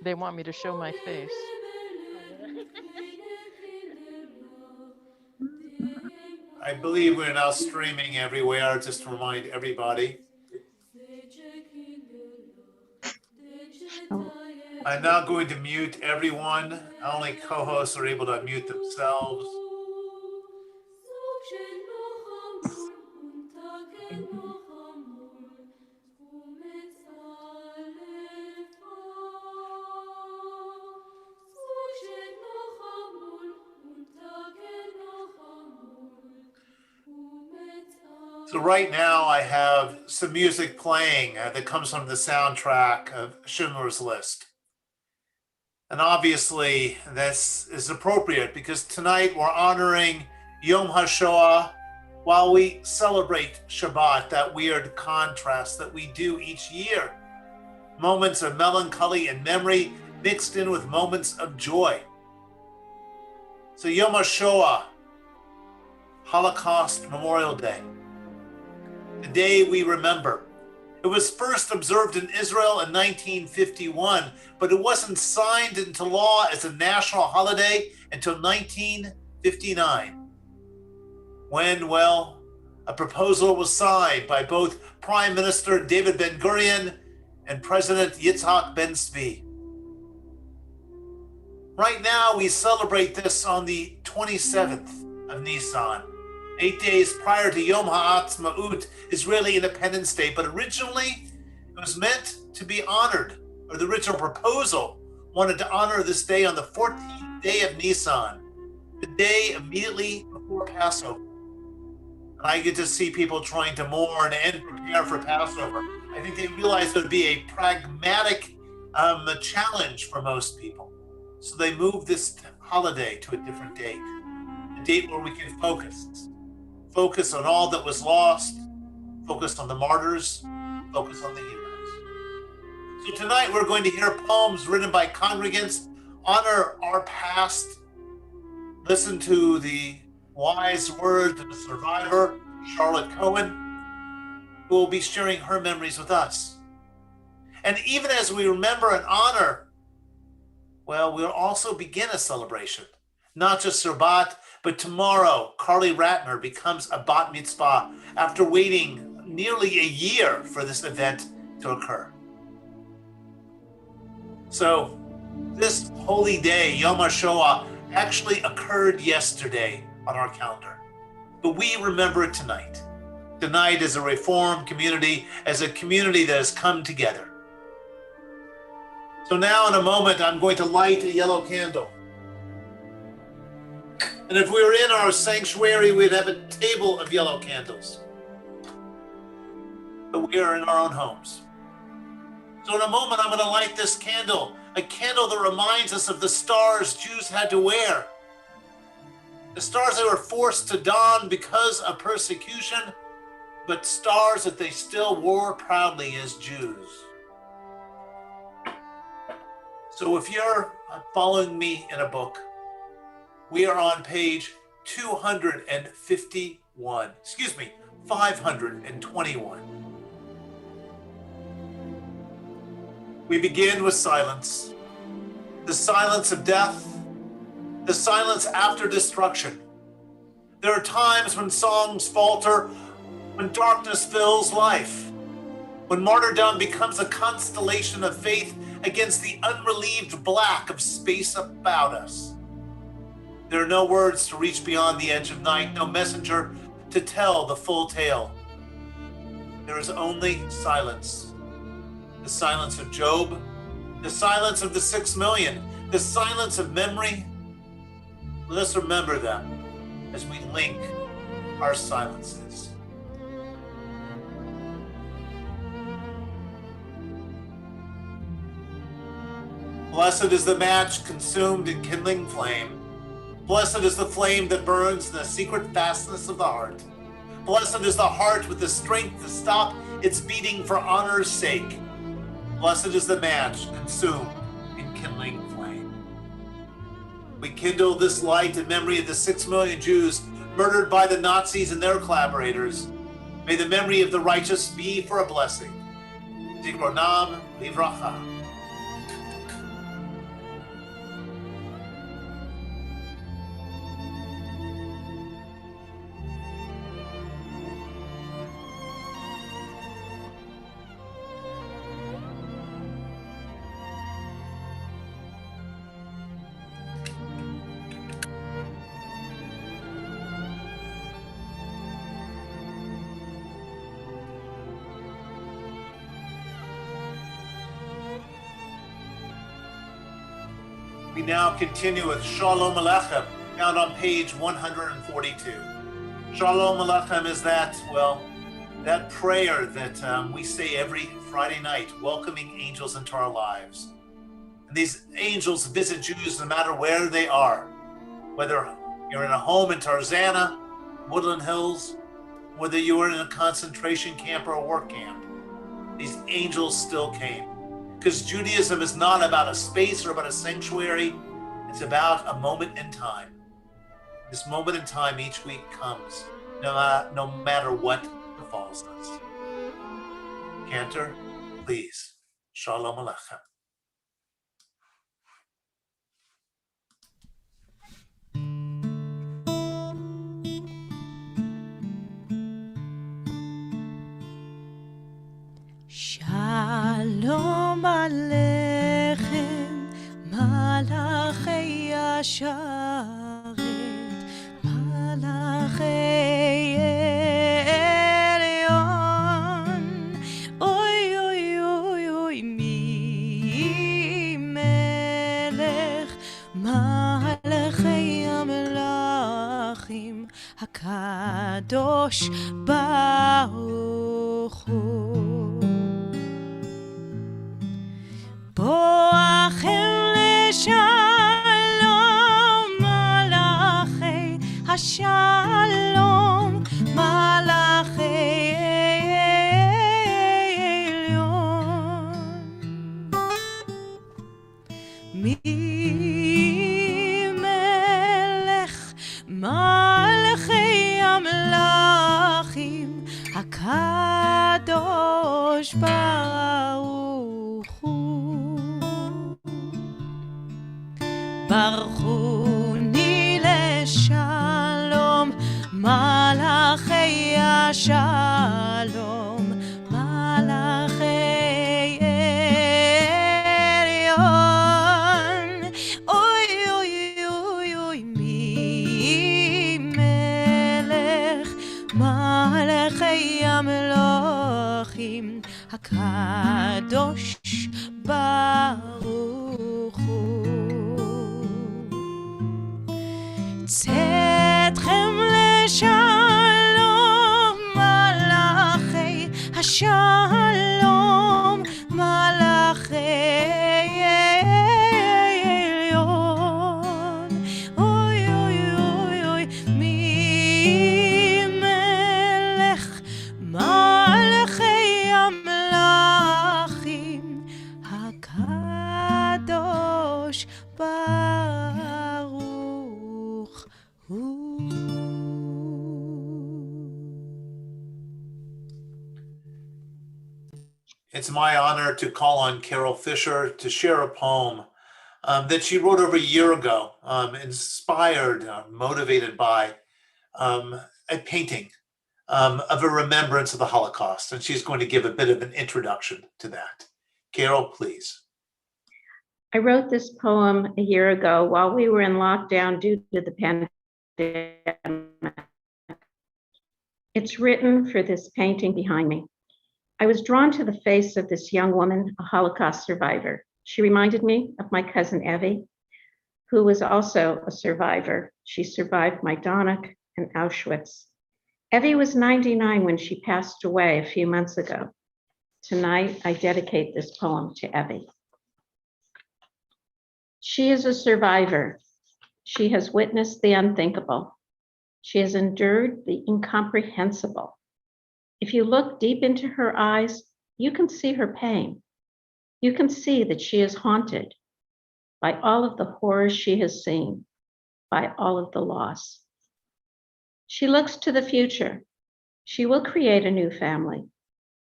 They want me to show my face. I believe we're now streaming everywhere, just to remind everybody. I'm now going to mute everyone. Only co-hosts are able to mute themselves. So right now I have some music playing that comes from the soundtrack of Schindler's List. And obviously this is appropriate because tonight we're honoring Yom Ha Shoah while we celebrate Shabbat, that weird contrast that we do each year. Moments of melancholy and memory mixed in with moments of joy. So Yom Ha Shoah, Holocaust Memorial Day. The day we remember. It was first observed in Israel in 1951, but it wasn't signed into law as a national holiday until 1959. When, well, a proposal was signed by both Prime Minister David Ben-Gurion and President Yitzhak Ben-Zvi. Right now, we celebrate this on the 27th of Nisan, 8 days prior to Yom HaAtzmaut, Israeli Independence Day, but originally it was meant to be honored, or the original proposal wanted to honor this day on the 14th day of Nisan, the day immediately before Passover. And I get to see people trying to mourn and prepare for Passover. I think they realized it would be a pragmatic challenge for most people. So they moved this holiday to a different date, a date where we can focus on all that was lost, focus on the martyrs, focus on the heroes. So tonight we're going to hear poems written by congregants, honor our past, listen to the wise words of the survivor, Charlotte Cohen, who will be sharing her memories with us. And even as we remember and honor, well, we'll also begin a celebration, not just Shabbat, but tomorrow, Carly Ratner becomes a bat mitzvah after waiting nearly a year for this event to occur. So this holy day, Yom Ha Shoah, actually occurred yesterday on our calendar, but we remember it tonight. Tonight as a Reformed community, as a community that has come together. So now in a moment, I'm going to light a yellow candle. And if we were in our sanctuary, we'd have a table of yellow candles. But we are in our own homes. So in a moment, I'm going to light this candle, a candle that reminds us of the stars Jews had to wear. The stars they were forced to don because of persecution, but stars that they still wore proudly as Jews. So if you're following me in a book, we are on page 521. We begin with silence. The silence of death, the silence after destruction. There are times when songs falter, when darkness fills life, when martyrdom becomes a constellation of faith against the unrelieved black of space about us. There are no words to reach beyond the edge of night, no messenger to tell the full tale. There is only silence. The silence of Job, the silence of the 6 million, the silence of memory. Let us remember them as we link our silences. Blessed is the match consumed in kindling flame. Blessed is the flame that burns in the secret fastness of the heart. Blessed is the heart with the strength to stop its beating for honor's sake. Blessed is the match consumed in kindling flame. We kindle this light in memory of the 6 million Jews murdered by the Nazis and their collaborators, May the memory of the righteous be for a blessing. Zikronam livracha. We now continue with Shalom Aleichem, found on page 142. Shalom Aleichem is that prayer that we say every Friday night, welcoming angels into our lives. And these angels visit Jews no matter where they are, whether you're in a home in Tarzana, Woodland Hills, whether you were in a concentration camp or a work camp. These angels still came. Because Judaism is not about a space or about a sanctuary. It's about a moment in time. This moment in time each week comes, no matter what befalls us. Cantor, please. Shalom Aleichem. Shalom Aleichem, Malachei Yasharet, Malachei Elyon, Oy, oy, oy, oy, mi melech, Malachei Amelachim, HaKadosh Baruch Hu. Boachem leshalom, malachei hashalom, malachei elyon. Mi melech malachei amlachim, HaKadosh Baruch Hu. Baruchuni leshalom, malachei shalom, malachei elyon. Oy, oy, oy, oy, mi melech, malachei amelachim, HaKadosh Baruch Hu. Tzedchem leshalom, malachei hashalom, malachei elyon. Oy, oy, oy, oy, mi melech, malachei amlachim, HaKadosh Baruch Hu. It's my honor to call on Carol Fisher to share a poem that she wrote over a year ago, inspired, motivated by a painting of a remembrance of the Holocaust. And she's going to give a bit of an introduction to that. Carol, please. I wrote this poem a year ago while we were in lockdown due to the pandemic. It's written for this painting behind me. I was drawn to the face of this young woman, a Holocaust survivor. She reminded me of my cousin Evie, who was also a survivor. She survived Majdanek and Auschwitz. Evie was 99 when she passed away a few months ago. Tonight, I dedicate this poem to Evie. She is a survivor. She has witnessed the unthinkable. She has endured the incomprehensible. If you look deep into her eyes, you can see her pain. You can see that she is haunted by all of the horrors she has seen, by all of the loss. She looks to the future. She will create a new family.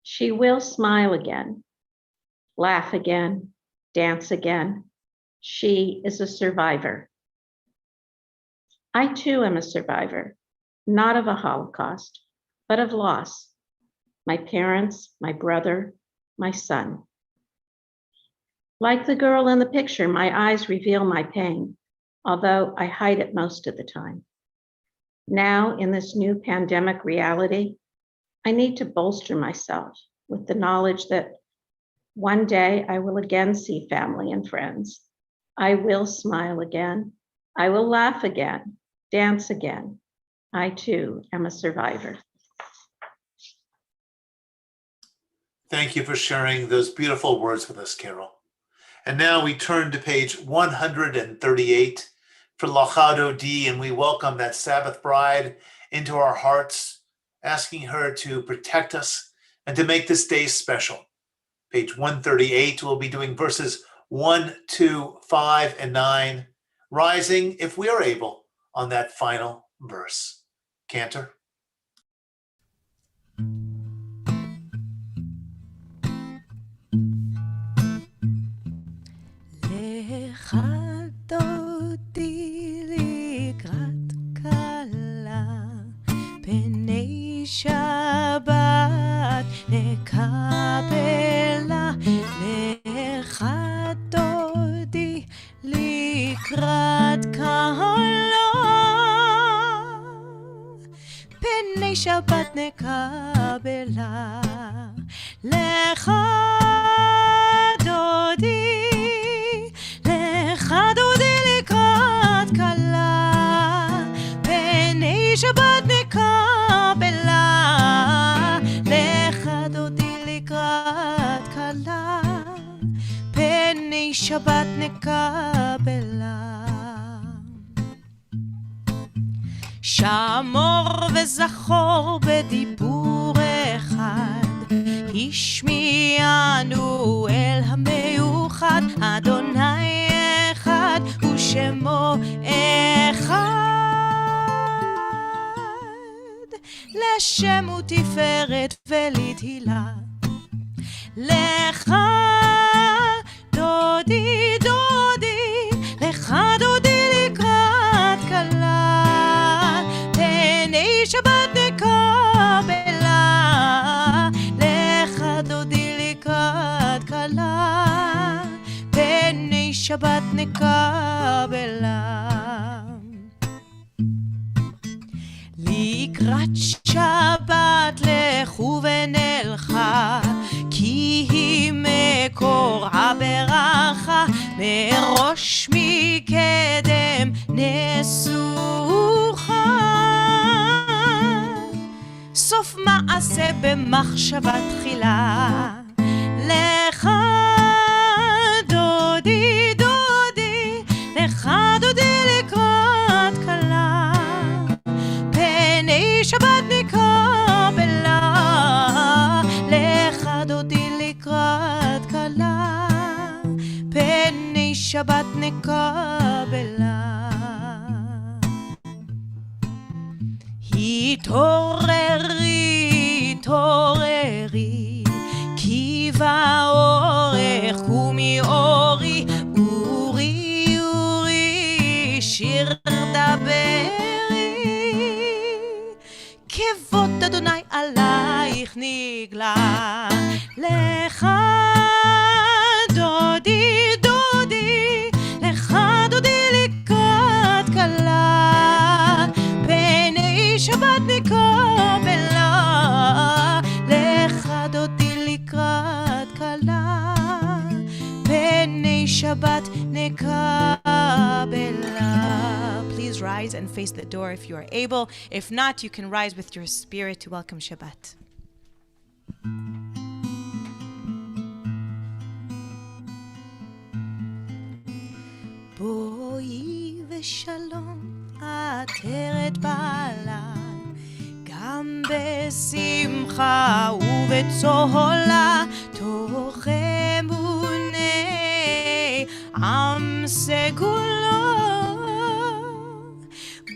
She will smile again, laugh again, dance again. She is a survivor. I too am a survivor, not of a Holocaust, but of loss. My parents, my brother, my son. Like the girl in the picture, my eyes reveal my pain, although I hide it most of the time. Now, in this new pandemic reality, I need to bolster myself with the knowledge that one day I will again see family and friends. I will smile again. I will laugh again, dance again. I too am a survivor. Thank you for sharing those beautiful words with us, Carol. And now we turn to page 138 for Lachado D, and we welcome that Sabbath bride into our hearts, asking her to protect us and to make this day special. Page 138, we'll be doing verses 1, 2, 5, and 9, rising, if we are able, on that final verse. Cantor. דודי לקראת כלה, פני שבת נקבלה. לך דודי לקראת כלה, פני שבת נקבלה. לך דודי לקראת כלה, פני שבת נקבלה. לך דודי לקראת כלה, פני שבת נקבלה. שמור וזכור בדיבור אחד, השמיענו אל המיוחד. אדוני אחד ושמו אחד, לשם ותפארת ולתהילה. לך דודי דודי, לך דודי לקראת כלה, פני שבת נקבלה. לך דודי לקראת כלה, פני שבת נקבלה. לקראת שבת לכו ונלכה, כי היא מקור הברכה. מראש מקדם נסוכה, סוף מעשה במחשבה תחילה. לך דודי דודי, לך דודי לקראת כלה, פני שבת נקבלה. לך דודי לקראת כלה, פני שבת נקבלה. התעוררי, התעוררי, כי באורך קומי אורי. אורי, אורי, שיר דברי, כבוד אדוני עלייך נגלה. לך דודי דודי, לך דודי לקראת כלה, פני שבת נקבלה. לך דודי לקראת כלה, פני שבת נקבלה. Please rise and face the door if you are able. If not, you can rise with your spirit to welcome Shabbat. בואי ושלום עטרת בעלה, גם בשמחה ובצהלה, תוך אמוני עם סגולו.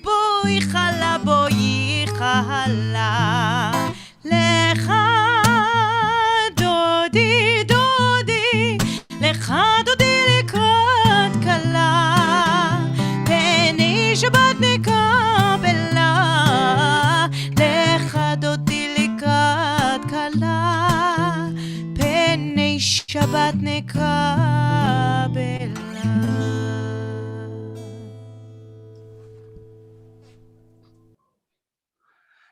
בואי חלה, בואי חלה, לך דודי דודי, לך דודי לקראת כלה, פני שבת נקבלה, לך דודי לקראת כלה, פני שבת נקבלה.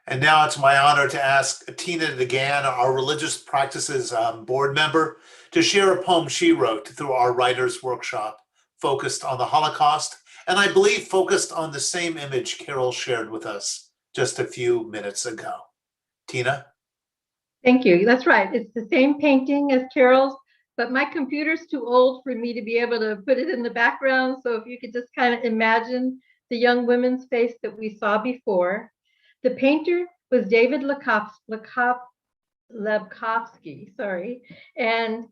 And now it's my honor to ask Tina DeGan, our religious practices board member, to share a poem she wrote through our writers' workshop focused on the Holocaust, and I believe focused on the same image Carol shared with us just a few minutes ago. Tina? Thank you. That's right. It's the same painting as Carol's, but my computer's too old for me to be able to put it in the background. So if you could just kind of imagine the young women's face that we saw before. The painter was David Lebkovsky, and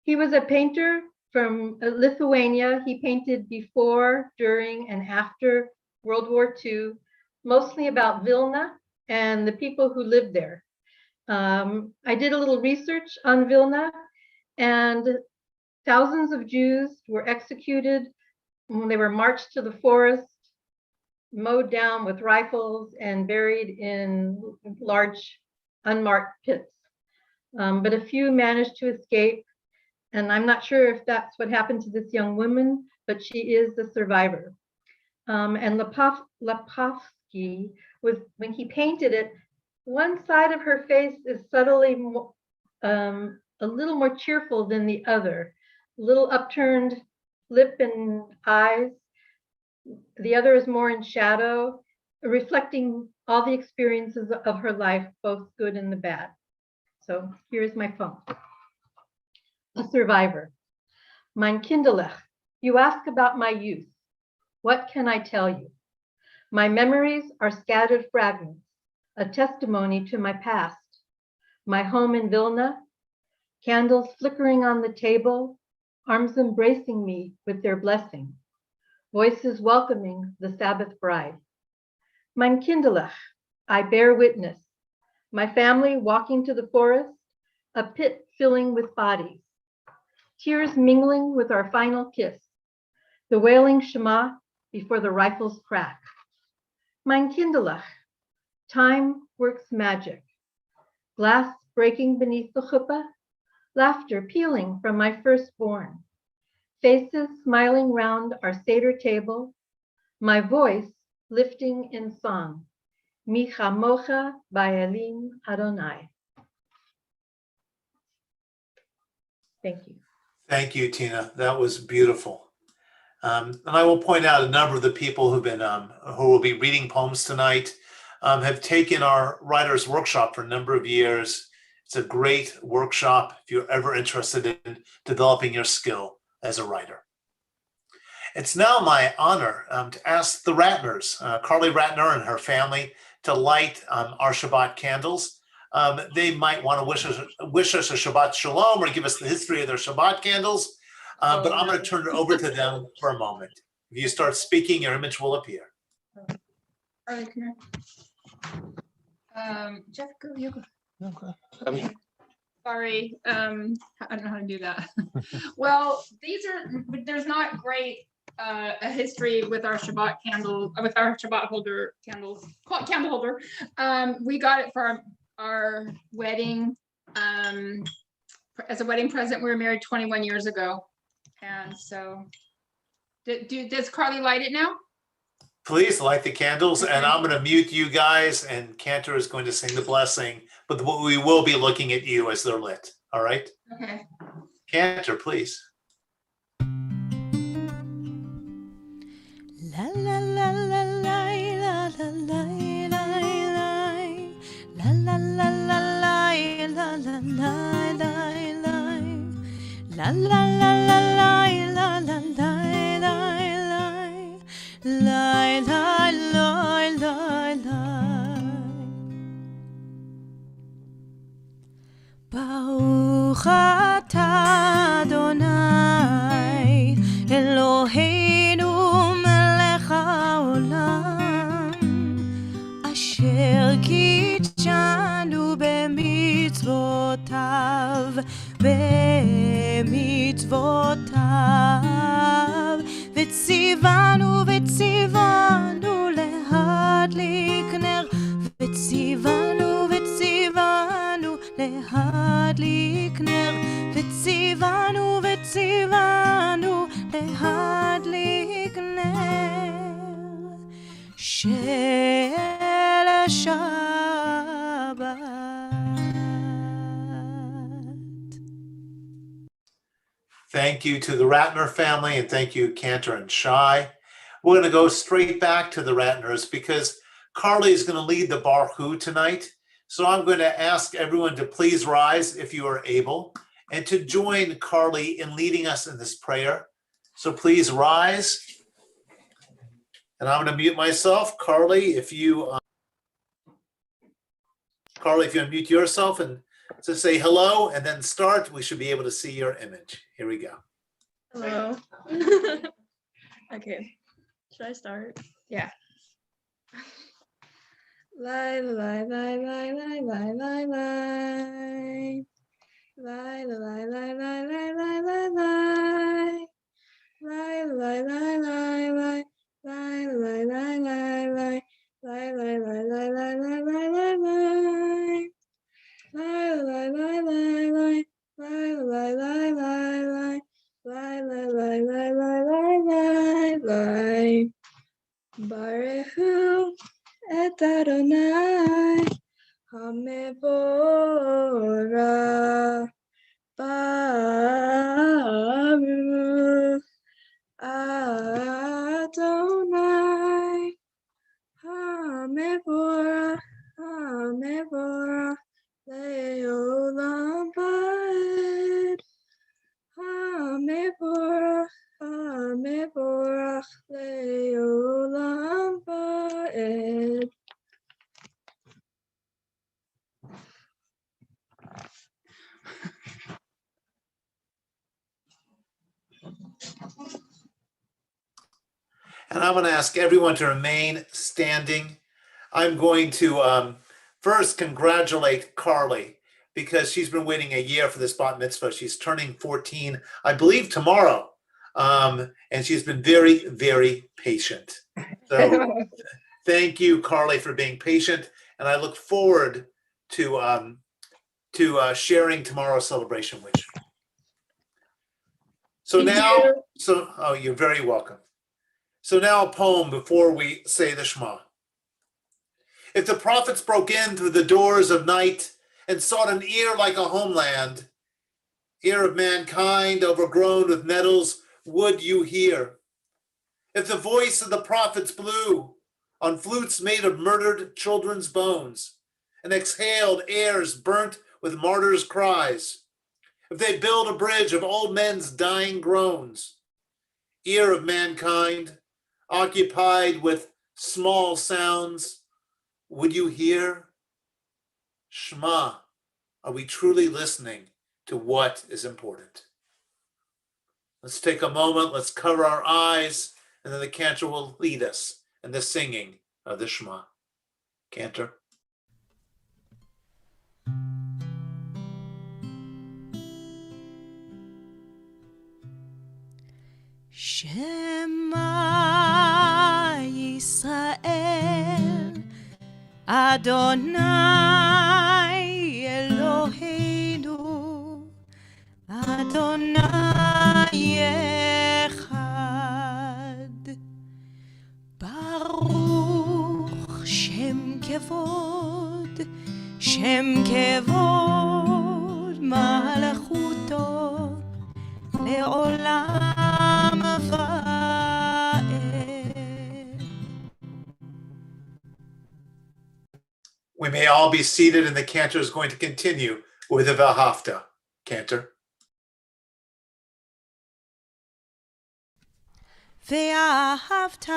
he was a painter from Lithuania. He painted before, during, and after World War II, mostly about Vilna and the people who lived there. I did a little research on Vilna, and thousands of Jews were executed when they were marched to the forest, mowed down with rifles, and buried in large unmarked pits. But a few managed to escape, and I'm not sure if that's what happened to this young woman, but she is the survivor. And Lepovsky was, when he painted it, one side of her face is subtly a little more cheerful than the other, a little upturned lip and eyes. The other is more in shadow, reflecting all the experiences of her life, both good and the bad. So here's my poem. A survivor. Mein Kinderlich, you ask about my youth. What can I tell you? My memories are scattered fragments, a testimony to my past. My home in Vilna, candles flickering on the table, arms embracing me with their blessing. Voices welcoming the Sabbath bride. Mein Kinderlich, I bear witness. My family walking to the forest, a pit filling with bodies. Tears mingling with our final kiss. The wailing Shema before the rifles crack. Mein Kinderlich, time works magic. Glass breaking beneath the chuppah, laughter peeling from my firstborn. Faces smiling round our Seder table, my voice lifting in song. Mi chamocha ba'elim Adonai. Thank you. Thank you, Tina. That was beautiful. And I will point out a number of the people who've been, who will be reading poems tonight, have taken our writers' workshop for a number of years. It's a great workshop if you're ever interested in developing your skill as a writer. It's now my honor to ask the Ratners, Carly Ratner and her family, to light our Shabbat candles. They might want to wish us a Shabbat Shalom or give us the history of their Shabbat candles, but I'm going to turn it over to them for a moment. If you start speaking, your image will appear. Carly, come here. Jeff, go, you go. Okay. Sorry, I don't know how to do that. Well, there's not great a history with our Shabbat candle, with our Shabbat holder candles, candle holder. We got it for our wedding as a wedding present. We were married 21 years ago, and so does Carly light it now? Please light the candles, and I'm going to mute you guys, and Cantor is going to sing the blessing, but we will be looking at you as they're lit. All right? Okay. Cantor, please. La la la la la la la la la la la la la la la la la la Baruch atah Adonai Eloheinu melech haolam asher kitshanu b'mi במצוותיו, במצוותיו. וציוונו להדליק נר, וציוונו להדליק נר, וציוונו להדליק נר של שבת. Thank you to the Ratner family, and thank you, Cantor and Shai. We're going to go straight back to the Ratners because Carly is going to lead the Baruch tonight. So I'm going to ask everyone to please rise if you are able and to join Carly in leading us in this prayer. So please rise. And I'm going to mute myself. Carly, if you unmute yourself and just say hello and then start, we should be able to see your image. Here we go. Hello. Okay. Should I start? Yeah. Lie, lie, lie, lie, lie, lie, lie, lie. Lie, lie, lie, lie, lie, lie, lie, lie. Lie, lie, lie, lie, lie. Lie, lie, lie, lie, lie. Lie, lie, lie, lie, lie, lie, lie, lie, lie. Lie, lie, lie, lie, lie. Lie, lie, lie, lie, lie. Lie, lie, lie, lie, lie, lie, lie, lie. Baruch Hu et Adonai HaMevorach. Baruch Adonai HaMevorach, HaMevorach Le'olam Va'ed. HaMevorach, HaMevorach Le'olam Va'ed. And I'm going to ask everyone to remain standing. I'm going to first congratulate Carly because she's been waiting a year for this bat mitzvah. She's turning 14, I believe, tomorrow. And she's been very, very patient. So thank you, Carly, for being patient. And I look forward to sharing tomorrow's celebration with you. So now, you're very welcome. So now a poem before we say the Shema. If the prophets broke in through the doors of night and sought an ear like a homeland, ear of mankind overgrown with nettles, would you hear? If the voice of the prophets blew on flutes made of murdered children's bones and exhaled airs burnt with martyrs' cries, if they build a bridge of old men's dying groans, ear of mankind, occupied with small sounds, would you hear? Shema, are we truly listening to what is important? Let's take a moment, let's cover our eyes, and then the Cantor will lead us in the singing of the Shema. Cantor. Shema Yisrael, Adonai Eloheinu, Adonai Echad. Baruch Shem Kevod, Shem Kevod Malachuto, Le'olam Va'ed. We may all be seated, and the Cantor is going to continue with the V'ahavta. Cantor. ואהבת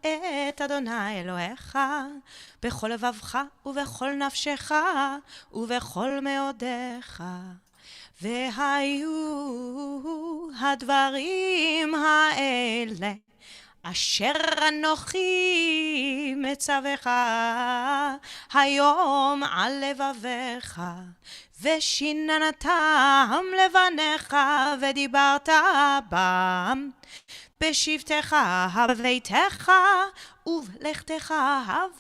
את אדוני אלוהיך בכל לבבך ובכל נפשך ובכל מאודיך. והיו הדברים האלה אשר אנוכי מצווך היום על לבביך, ושיננתם לבניך ודיברת בם, בשבתך בביתך ובלכתך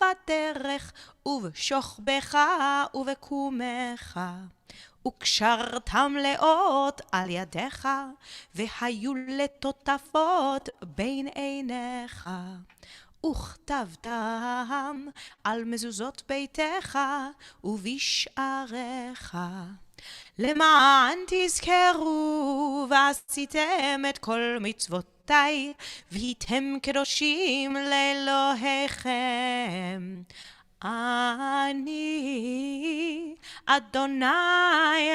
בדרך ובשוכבך ובקומך, וקשרתם לאות על ידיך, והיו לטוטפות בין עיניך, וכתבתם על מזוזות ביתך ובשעריך, למען תזכרו ועשיתם את כל מצוותיי, והייתם קדושים לאלוהיכם. אני אדוני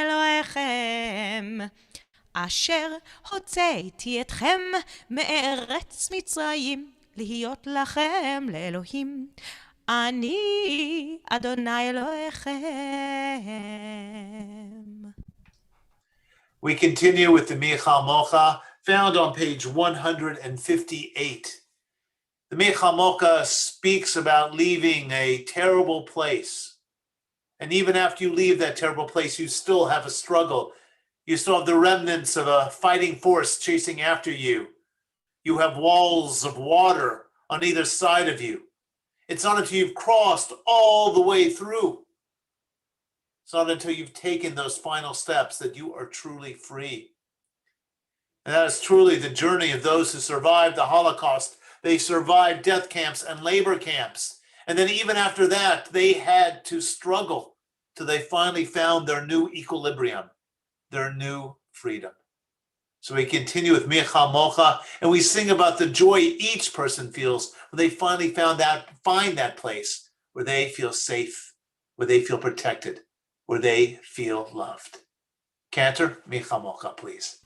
אלוהיכם, אשר הוצאתי אתכם מארץ מצרים, להיות לכם לאלוהים. אני אדוני אלוהיכם. We continue with the Michal Mocha, found on page 158. The Michal Mocha speaks about leaving a terrible place. And even after you leave that terrible place, you still have a struggle. You still have the remnants of a fighting force chasing after you. You have walls of water on either side of you. It's not until you've crossed all the way through. It's not until you've taken those final steps that you are truly free. And that is truly the journey of those who survived the Holocaust. They survived death camps and labor camps. And then even after that, they had to struggle till they finally found their new equilibrium, their new freedom. So we continue with Michal Mocha, and we sing about the joy each person feels when they finally find that place where they feel safe, where they feel protected, where they feel loved. Cantor, Michal Mocha, please.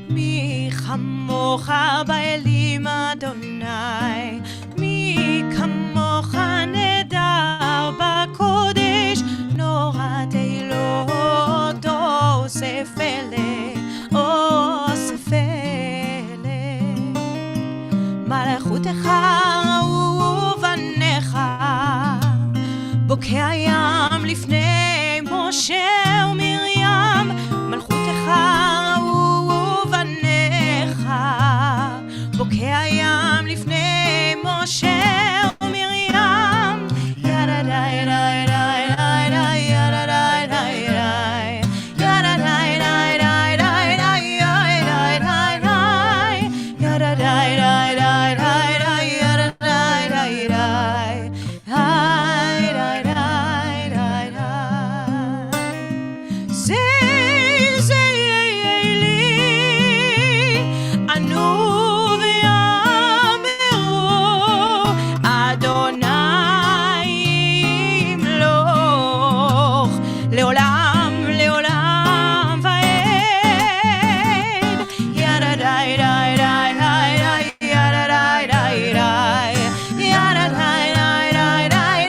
מי כמוך באלים אדוני, מי כמוך נדר בקודש, נורת אלות אוסף אלה, אוסף אלה. מלכותך ובניך, בוקע ים לפני משה ומרים, מלכותך ובניך, בוקע ים לפני משה ומרים. ידה די די די די די ידה די די די ידה די די די די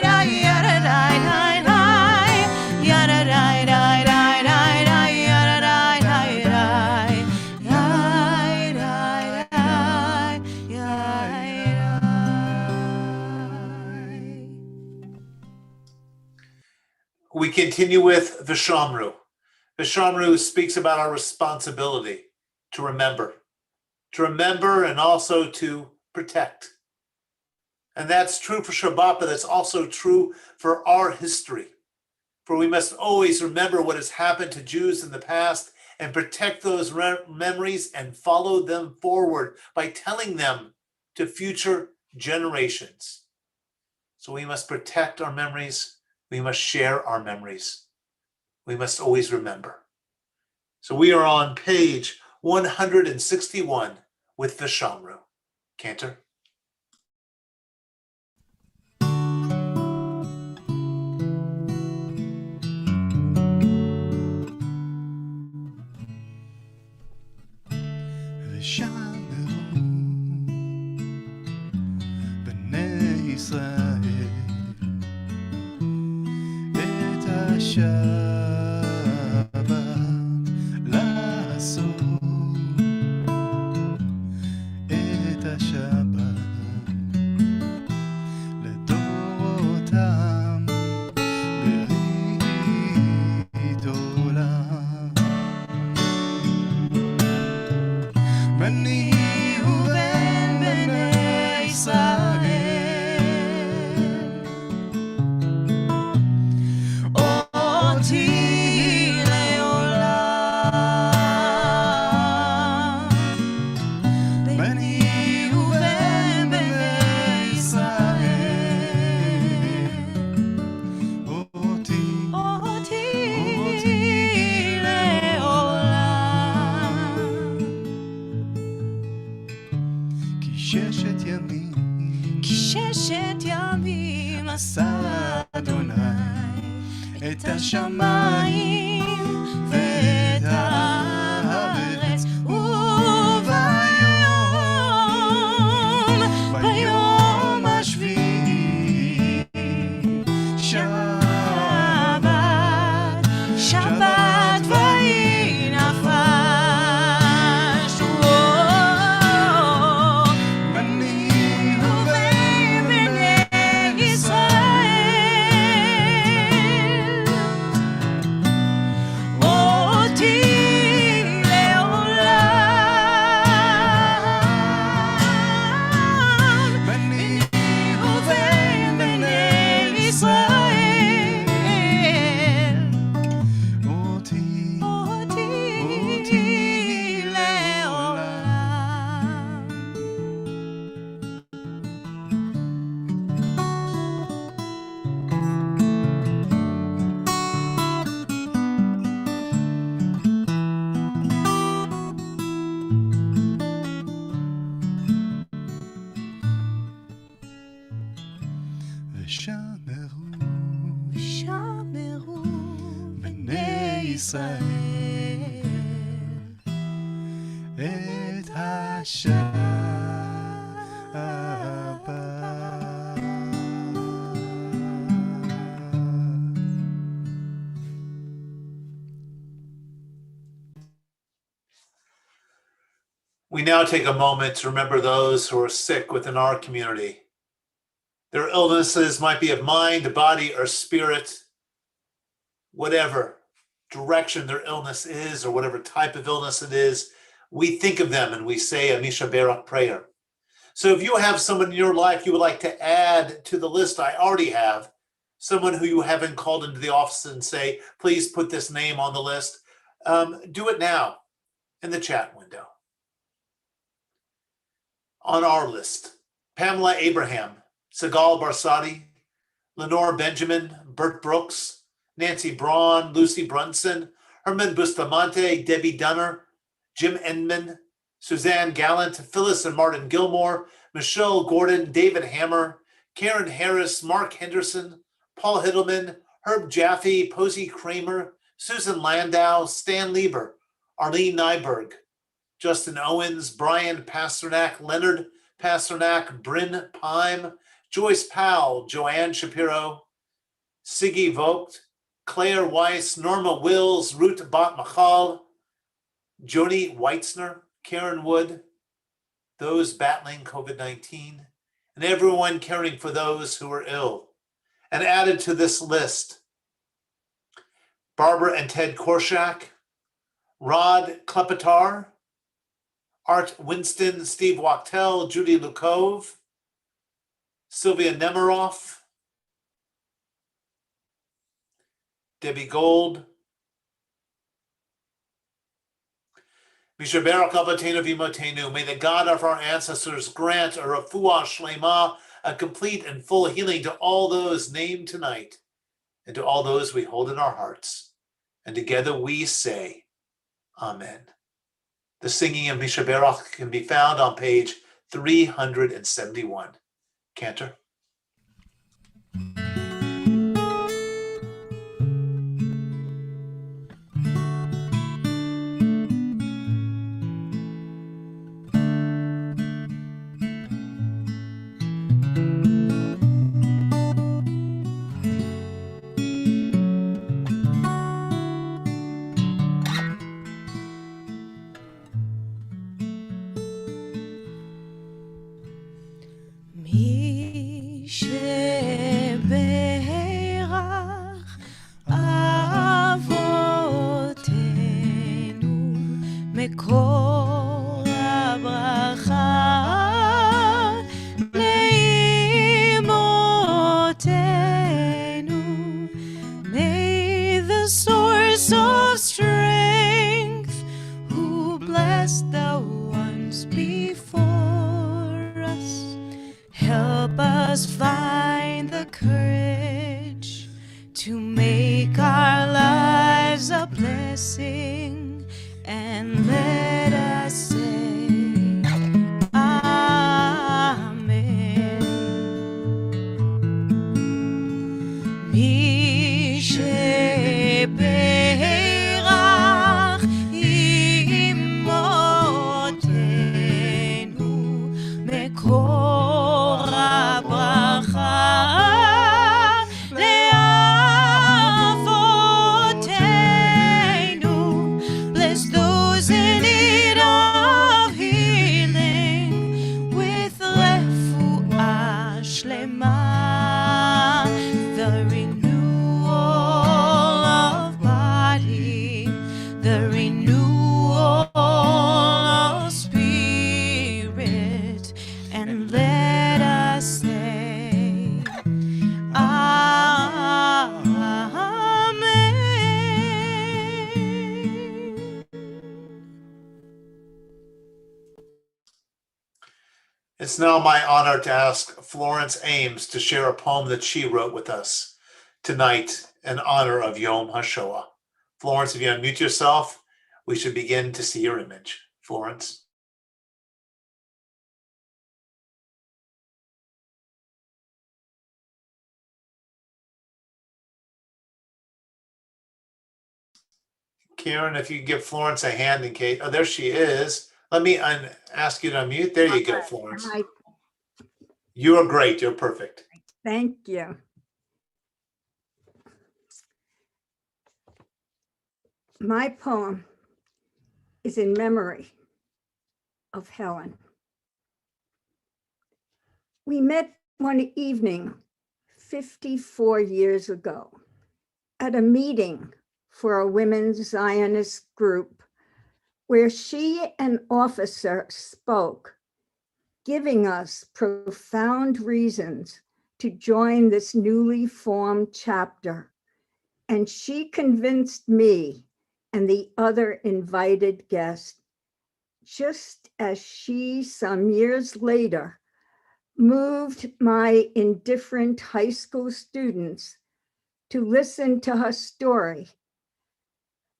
די ידה די די די ידה די די די די די ידה די די די We continue with Vishamru. Vishamru speaks about our responsibility to remember and also to protect. And that's true for Shabbat, but that's also true for our history. For we must always remember what has happened to Jews in the past and protect those memories and follow them forward by telling them to future generations. So we must protect our memories. We must share our memories. We must always remember. So we are on page 161 with Vishamru. Cantor. ושמרו בני ישראל את השבת לעשות את השבת לדורותם ברית עולם. בני ובן בני ישראל אותי לעולם. בני ובן בני ישראל אותי לעולם. כי ששת ימים עשה אדוני את השמיים ואת הארץ, וביום השביעי שבת ויהי נפש. בני ובן בני ישראל אותי לעולם. בני ובן בני ישראל אותי לעולם. ושמרו בני ישראל את השבת. We now take a moment to remember those who are sick within our community. Their illnesses might be of mind, body, or spirit. Whatever direction their illness is, or whatever type of illness it is, we think of them and we say a Misha Berach prayer. So if you have someone in your life you would like to add to the list I already have, someone who you haven't called into the office and say, please put this name on the list, do it now in the chat window. On our list, Pamela Abraham, Sigal Barsadi, Lenore Benjamin, Bert Brooks, Nancy Braun, Lucy Brunson, Herman Bustamante, Debbie Dunner, Jim Enman, Suzanne Gallant, Phyllis and Martin Gilmore, Michelle Gordon, David Hammer, Karen Harris, Mark Henderson, Paul Hiddleman, Herb Jaffe, Posey Kramer, Susan Landau, Stan Lieber, Arlene Nyberg, Justin Owens, Brian Pasternak, Leonard Pasternak, Bryn Pime, Joyce Powell, Joanne Shapiro, Siggy Vogt, Claire Weiss, Norma Wills, Ruth Bat Machal, Joni Weitzner, Karen Wood, those battling COVID-19, and everyone caring for those who are ill. And added to this list, Barbara and Ted Korshak, Rod Klepetar, Art Winston, Steve Wachtel, Judy Lukov, Sylvia Nemiroff, Debbie Gold, Misha Barak Avatenu Vimotenu. May the God of our ancestors grant a refuah shlema, a complete and full healing to all those named tonight and to all those we hold in our hearts. And together we say, Amen. The singing of Misha Barak can be found on page 371. Cantor. מקור הברכה לאמותינו. May the source of strength who blessed the ones before us help us find the courage to make our lives a blessing, and let us say Amen. מי שברך אמותינו מקור הברכה לאבותינו. Bless those in need of healing with רפואה שלמה, the renewal of body, the renewal of spirit, and let us say Amen. It's now my honor to ask Florence Ames to share a poem that she wrote with us tonight in honor of Yom Ha Shoah. Florence, if you unmute yourself, we should begin to see your image. Florence. Karen, if you can give Florence a hand in case, oh, there she is. Let me ask you to unmute. There you go, Florence. You are great. You're perfect. Thank you. My poem is in memory of Helen. We met one evening 54 years ago at a meeting for a women's Zionist group where she and officer spoke, giving us profound reasons to join this newly formed chapter. And she convinced me and the other invited guests, just as she some years later moved my indifferent high school students to listen to her story,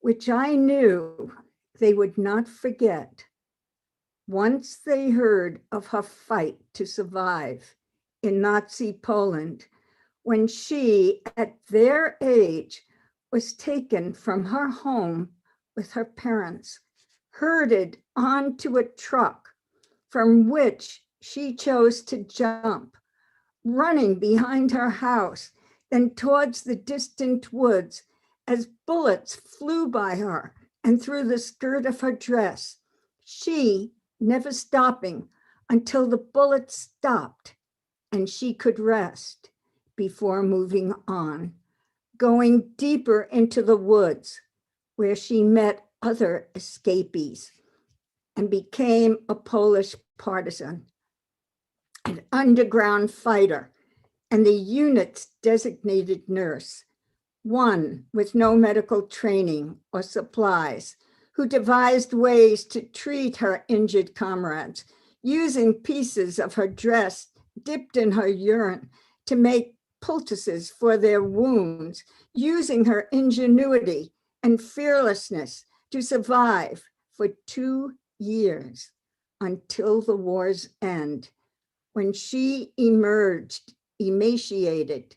which I knew they would not forget once they heard of her fight to survive in Nazi Poland, when she, at their age, was taken from her home with her parents, herded onto a truck from which she chose to jump, running behind her house, then towards the distant woods as bullets flew by her and through the skirt of her dress, she never stopping until the bullets stopped and she could rest before moving on, going deeper into the woods where she met other escapees and became a Polish partisan, an underground fighter, and the unit's designated nurse, one with no medical training or supplies, who devised ways to treat her injured comrades, using pieces of her dress dipped in her urine to make poultices for their wounds, using her ingenuity and fearlessness to survive for 2 years until the war's end, when she emerged emaciated,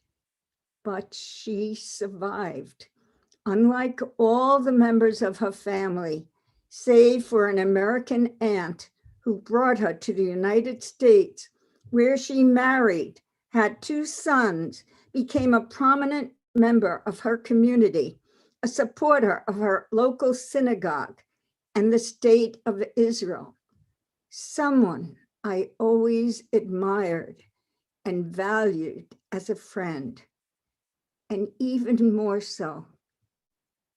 but she survived. Unlike all the members of her family, save for an American aunt who brought her to the United States, where she married, had 2 sons, became a prominent member of her community, a supporter of her local synagogue and the state of Israel. Someone I always admired and valued as a friend, and even more so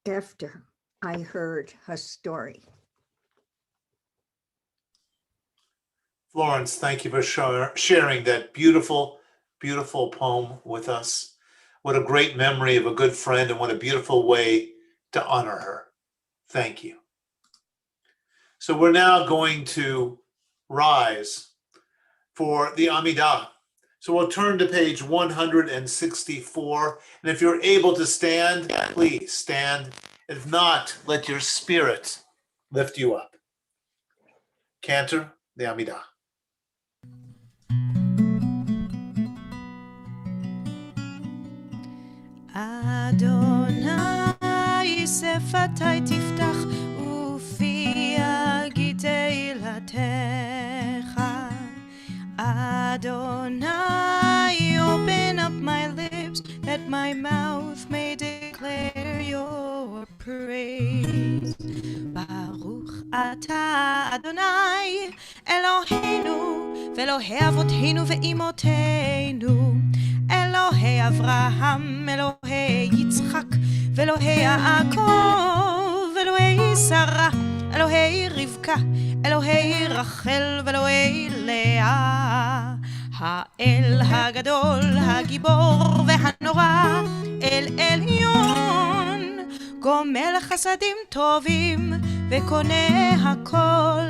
after I heard her story. Florence, thank you for sharing that beautiful, beautiful poem with us. What a great memory of a good friend, and what a beautiful way to honor her. Thank you. So we're now going to rise for the Amidah. So we'll turn to page 164. And if you're able to stand, please stand. If not, let your spirit lift you up. Cantor, the Amidah. אדוני שפתי תפתח ופי אגיד תהילתך. Adonai, open up my lips that my mouth may declare your praise. Baruch atah Adonai Eloheinu ואלוהי אבותינו ואימותינו, אלוהי אברהם, אלוהי יצחק ואלוהי יעקב, אלוהי שרה, אלוהי רבקה, אלוהי רחל ואלוהי לאה. האל הגדול, הגיבור והנורא, אל עליון, גומל חסדים טובים וקונה הכל,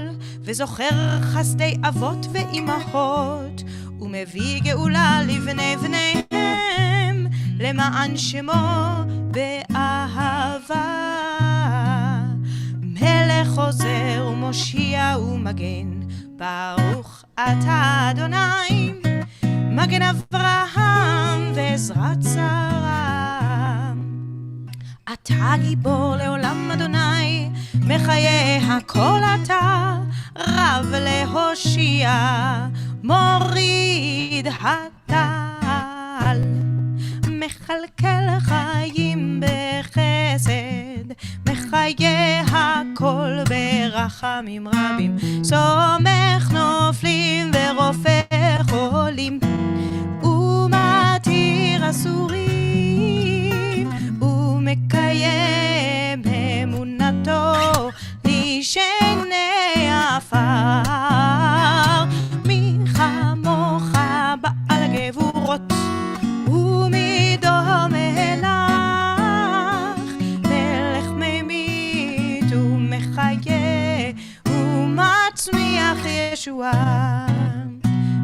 וזוכר חסדי אבות ואימהות, ומביא גאולה לבני בניהם, למען שמו באהבה. מלך עוזר ומושיע ומגן, ברוך אתה אדוני, מגן אברהם ועזרת שרה. אתה גיבור לעולם אדוני, מחיי הכל אתה, רב להושיע, מוריד הטל, מכלכל חיים בחסד, מחיי הכל ברחמים רבים, סומך נופלים ורופא חולים, ומתיר אסורים, ומקיים אמונתו לשני עפר. מי כמוך בעל גבורות ומדומה לך, מלך ממית ומחיה ומצמיח ישועה,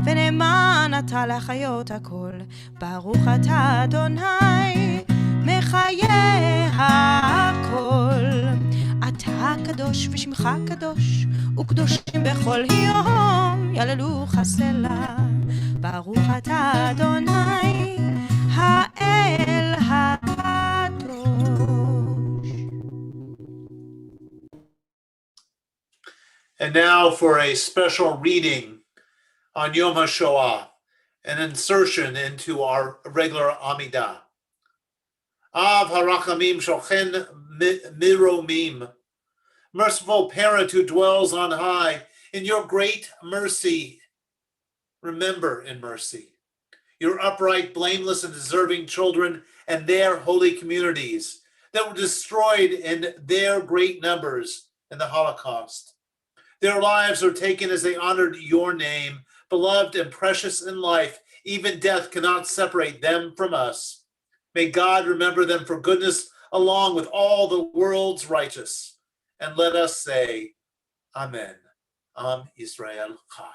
ונאמן אתה לחיות הכל. ברוך אתה אדוני מחיה הכל. אתה קדוש ושמך קדוש, וקדושים בכל יום יללו חסלה. ברוך אתה אדוני האל הקדוש. And now for a special reading on Yom Ha Shoah, an insertion into our regular Amidah. Av harachamim shochen miromim, merciful parent who dwells on high, in your great mercy, remember in mercy your upright, blameless, and deserving children and their holy communities that were destroyed in their great numbers in the Holocaust. Their lives are taken as they honored your name, beloved and precious in life. Even death cannot separate them from us. May God remember them for goodness along with all the world's righteous. And let us say, Amen. Am Yisrael Chai.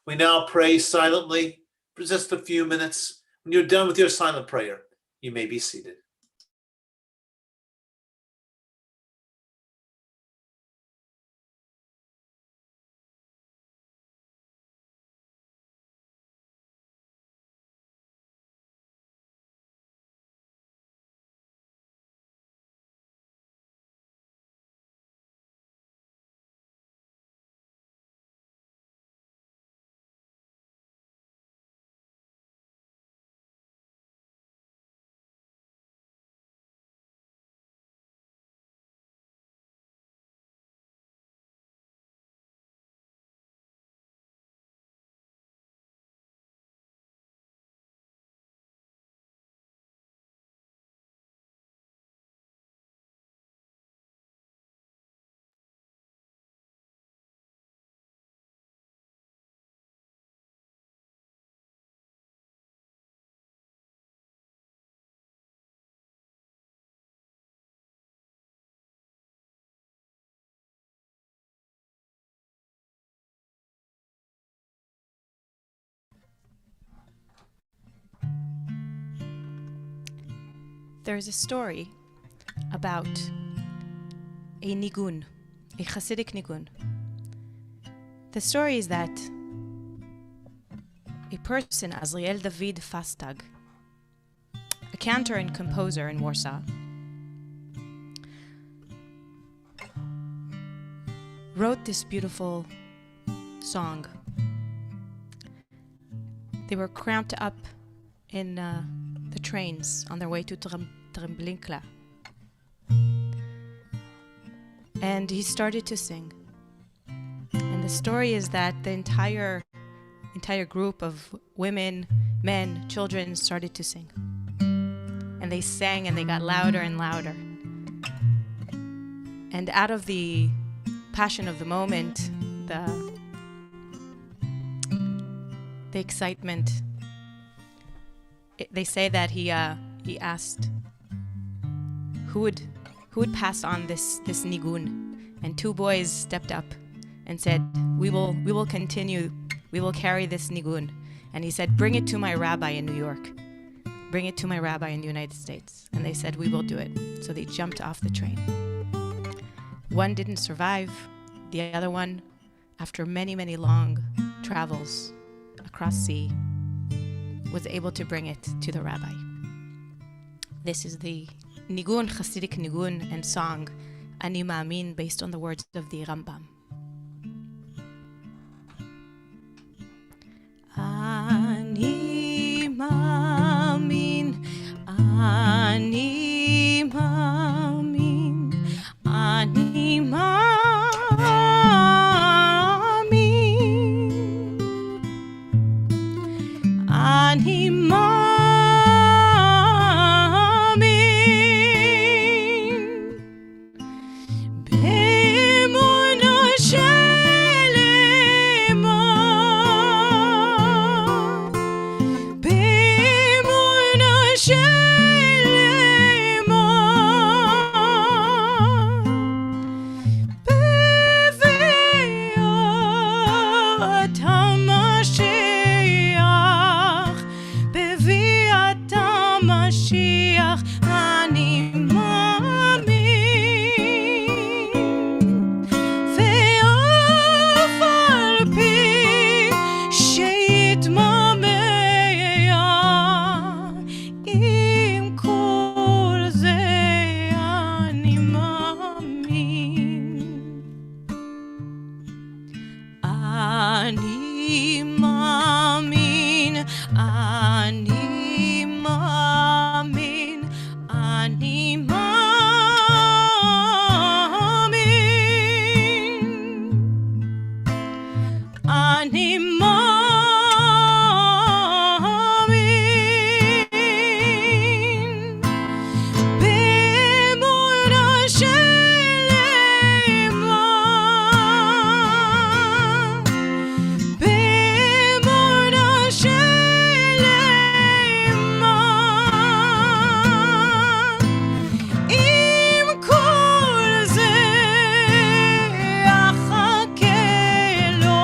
We now pray silently for just a few minutes. When you're done with your silent prayer, you may be seated. there's a story about a nigun, a Hasidic nigun. The story is that a person, Azriel David Fastag, a cantor and composer in Warsaw, wrote this beautiful song. They were cramped up in the trains on their way to Tremblinkla. And he started to sing. And the story is that the entire group of women, men, children started to sing. And they sang and they got louder and louder. And out of the passion of the moment, the excitement, they say that he asked who would pass on this nigun, and two boys stepped up and said, we will continue, we will carry this nigun. And he said, bring it to my rabbi in New York, bring it to my rabbi in the United States. And they said, we will do it. So they jumped off the train. One didn't survive. The other one, after many, many long travels across sea, was able to bring it to the rabbi. This is the nigun, Hasidic nigun and song, Ani Ma'amin, based on the words of the Rambam. Ani Ma'amin, Ani Ma'amin, Ani Ma'amin. Ani Ma'amin B'emunah shelema, B'emunah shelema, B'viat HaMashiach, B'viat HaMashiach, Ani Ma'amin. Ve'af al pi she'yitmamea, im kol ze Ani Ma'amin. Ani Ma'amin, Ani Ma'amin, Ani Ma'amin, Ani Ma'amin, B'emunah shelema, B'emunah shelema, im kol ze achake lo,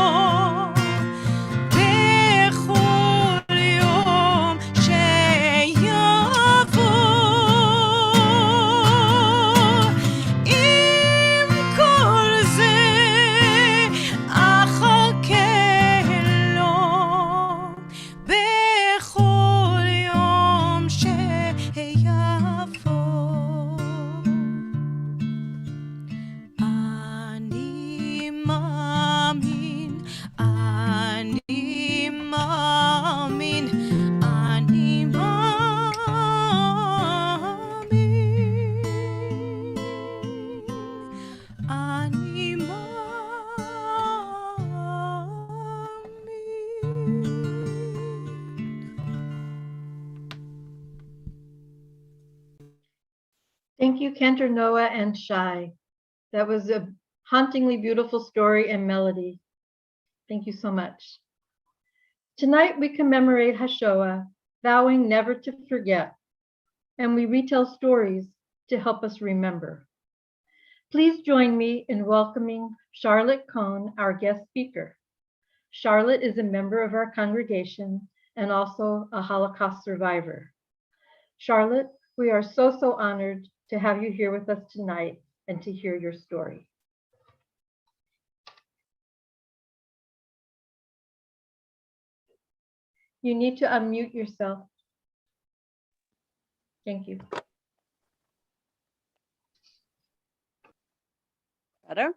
bechol yom sheyavo, im kol ze achake lo, bechol yom sheyavo. Ani Ma'amin, Ani Ma'amin, Ani Ma'amin, Ani Ma'amin. Thank you, Cantor, Noah, and Shai. That was a hauntingly beautiful story and melody. Thank you so much. Tonight we commemorate HaShoah, vowing never to forget, and we retell stories to help us remember. Please join me in welcoming Charlotte Cohn, our guest speaker. Charlotte is a member of our congregation and also a Holocaust survivor. Charlotte, We are so honored to have you here with us tonight and to hear your story. You need to unmute yourself. Thank you. Better?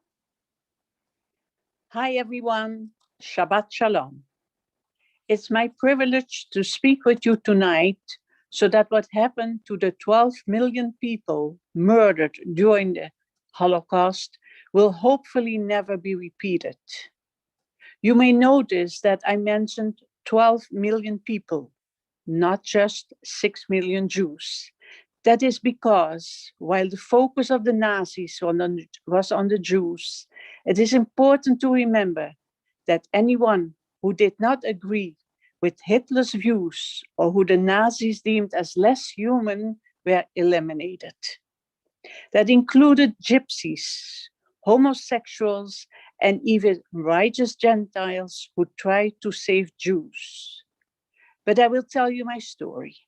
Hi, everyone. Shabbat Shalom. It's my privilege to speak with you tonight so that what happened to the 12 million people murdered during the Holocaust will hopefully never be repeated. You may notice that I mentioned 12 million people, not just 6 million Jews. That is because while the focus of the Nazis was on the Jews, it is important to remember that anyone who did not agree with Hitler's views or who the Nazis deemed as less human were eliminated. That included gypsies, homosexuals, and even righteous Gentiles who tried to save Jews. But I will tell you my story.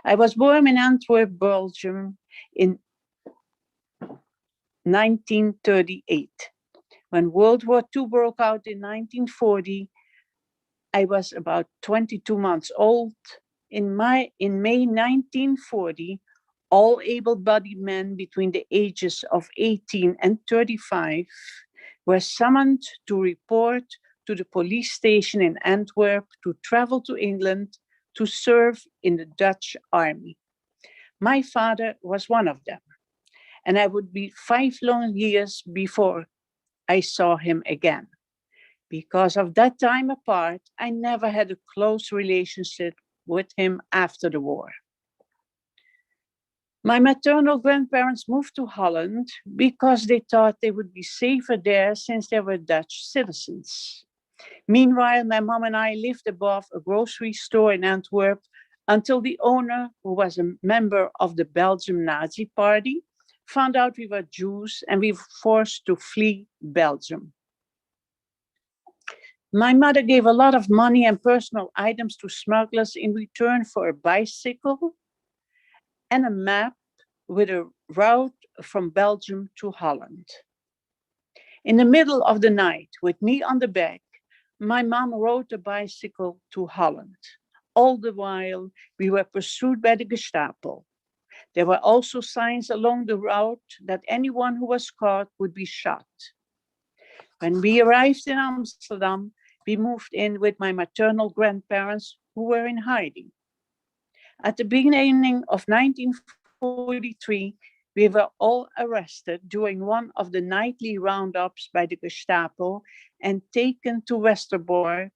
I was born in Antwerp, Belgium in 1938. When World War II broke out in 1940, I was about 22 months old. In May 1940, all able-bodied men between the ages of 18 and 35 were summoned to report to the police station in Antwerp to travel to England to serve in the Dutch army. My father was one of them, and I would be 5 long years before I saw him again. Because of that time apart, I never had a close relationship with him after the war. My maternal grandparents moved to Holland because they thought they would be safer there since they were Dutch citizens. Meanwhile, my mom and I lived above a grocery store in Antwerp until the owner, who was a member of the Belgian Nazi Party, found out we were Jews and we were forced to flee Belgium. My mother gave a lot of money and personal items to smugglers in return for a bicycle and a map with a route from Belgium to Holland. In the middle of the night, with me on the back, my mom rode a bicycle to Holland. All the while, we were pursued by the Gestapo. There were also signs along the route that anyone who was caught would be shot. When we arrived in Amsterdam, we moved in with my maternal grandparents who were in hiding. At the beginning of 1943, we were all arrested during one of the nightly roundups by the Gestapo and taken to Westerbork,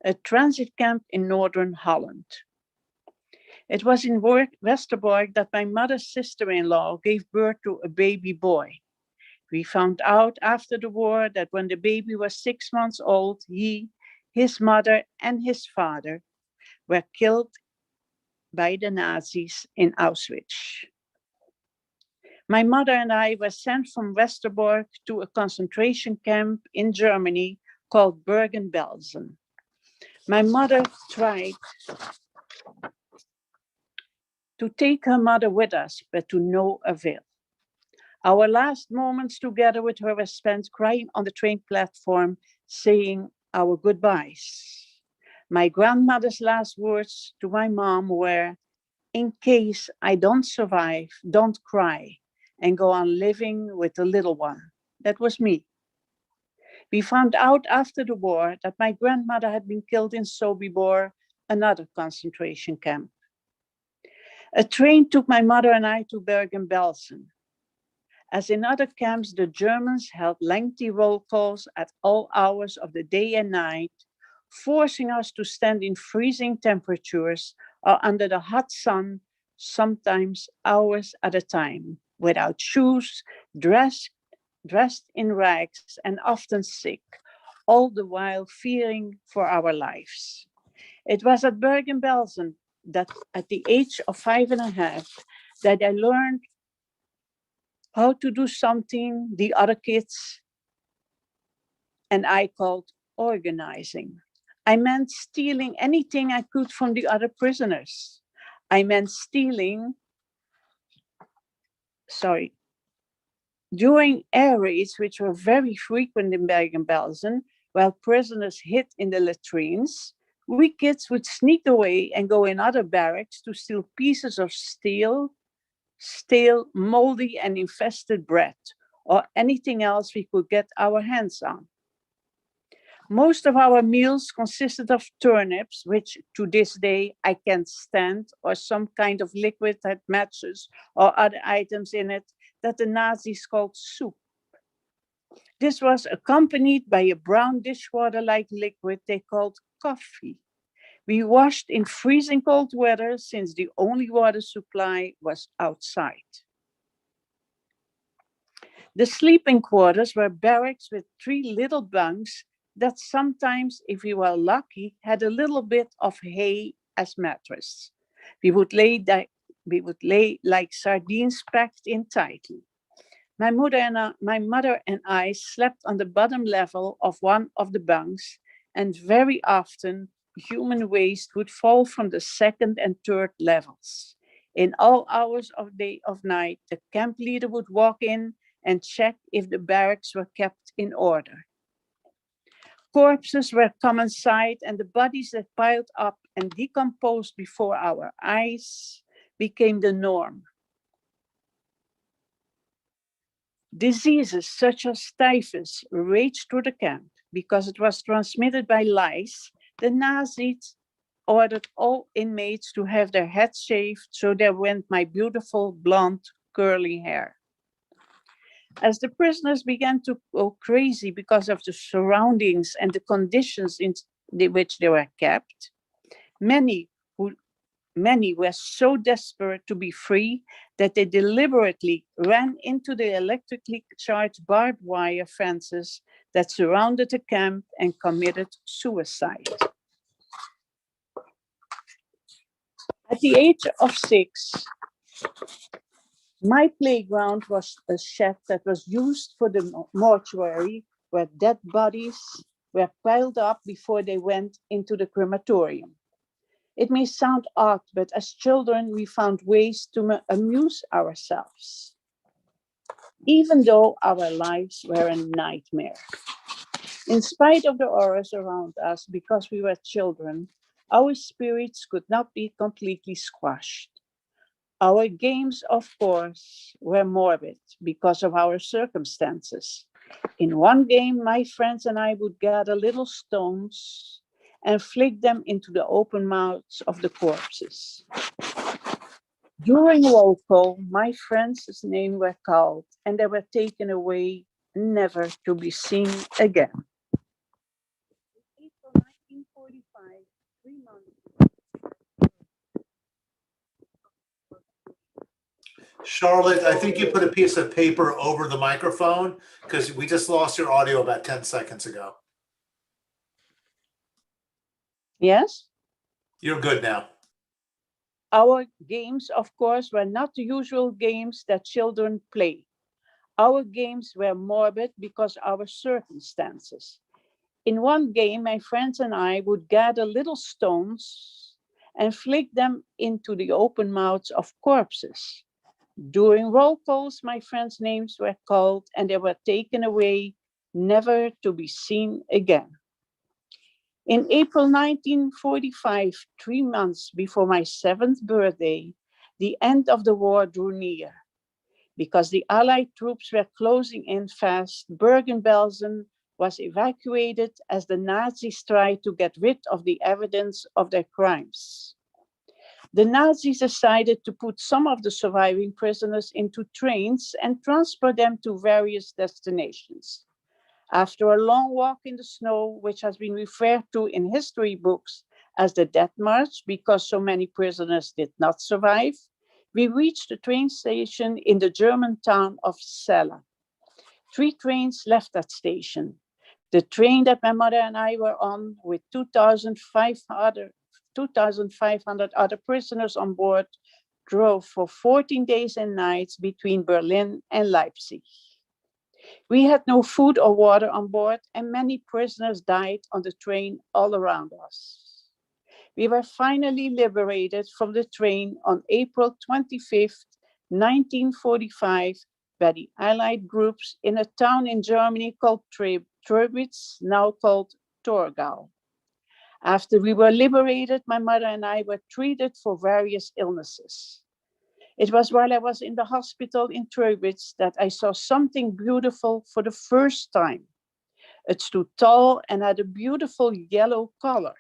a transit camp in northern Holland. It was in Westerbork that my mother's sister-in-law gave birth to a baby boy. We found out after the war that when the baby was 6 months old, he, his mother, and his father were killed by the Nazis in Auschwitz. My mother and I were sent from Westerbork to a concentration camp in Germany called Bergen-Belsen. My mother tried to take her mother with us, but to no avail. Our last moments together with her were spent crying on the train platform, saying our goodbyes. My grandmother's last words to my mom were, "In case I don't survive, don't cry, and go on living with the little one." That was me. We found out after the war that my grandmother had been killed in Sobibor, another concentration camp. A train took my mother and I to Bergen-Belsen. As in other camps, the Germans held lengthy roll calls at all hours of the day and night, forcing us to stand in freezing temperatures or under the hot sun, sometimes hours at a time, without shoes, dressed in rags, and often sick, all the while fearing for our lives. It was at Bergen-Belsen that at the age of 5.5 that I learned how to do something the other kids and I called organizing. I meant stealing anything I could from the other prisoners. I meant stealing, during air raids, which were very frequent in Bergen-Belsen, while prisoners hid in the latrines, we kids would sneak away and go in other barracks to steal pieces of stale, moldy and infested bread, or anything else we could get our hands on. Most of our meals consisted of turnips, which to this day I can't stand, or some kind of liquid that matches or other items in it that the Nazis called soup. This was accompanied by a brown dishwater-like liquid they called coffee. We washed in freezing cold weather since the only water supply was outside. The sleeping quarters were barracks with 3 little bunks that sometimes, if we were lucky, had a little bit of hay as mattress. We would lay like sardines packed in tightly. My mother and I slept on the bottom level of one of the bunks, and very often human waste would fall from the 2nd and 3rd levels. In all hours of day of night, the camp leader would walk in and check if the barracks were kept in order. Corpses were common sight, and the bodies that piled up and decomposed before our eyes became the norm. Diseases such as typhus raged through the camp. Because it was transmitted by lice, the Nazis ordered all inmates to have their heads shaved, so there went my beautiful blonde curly hair. As the prisoners began to go crazy because of the surroundings and the conditions in which they were kept, many were so desperate to be free that they deliberately ran into the electrically charged barbed wire fences that surrounded the camp and committed suicide. At the age of 6, my playground was a shed that was used for the mortuary, where dead bodies were piled up before they went into the crematorium. It may sound odd, but as children, we found ways to amuse ourselves, even though our lives were a nightmare. In spite of the horrors around us, because we were children, our spirits could not be completely squashed. Our games, of course, were morbid because of our circumstances. In one game, my friends and I would gather little stones and flick them into the open mouths of the corpses. During roll call, my friends' names were called and they were taken away, never to be seen again. In April 1945, 3 months. Charlotte, I think you put a piece of paper over the microphone because we just lost your audio about 10 seconds ago. Yes? You're good now. Our games, of course, were not the usual games that children play. Our games were morbid because of our circumstances. In one game, my friends and I would gather little stones and flick them into the open mouths of corpses. During roll calls, my friends' names were called and they were taken away, never to be seen again. In April 1945, 3 months before my 7th birthday, the end of the war drew near. Because the Allied troops were closing in fast, Bergen-Belsen was evacuated as the Nazis tried to get rid of the evidence of their crimes. The Nazis decided to put some of the surviving prisoners into trains and transport them to various destinations. After a long walk in the snow, which has been referred to in history books as the Death March because so many prisoners did not survive, we reached the train station in the German town of Celle. 3 trains left that station. The train that my mother and I were on with 2,500 other prisoners on board drove for 14 days and nights between Berlin and Leipzig. We had no food or water on board, and many prisoners died on the train all around us. We were finally liberated from the train on April 25th, 1945, by the Allied groups in a town in Germany called Trebitz, now called Torgau. After we were liberated, my mother and I were treated for various illnesses. It was while I was in the hospital in Trebitz that I saw something beautiful for the first time. It stood tall and had a beautiful yellow color.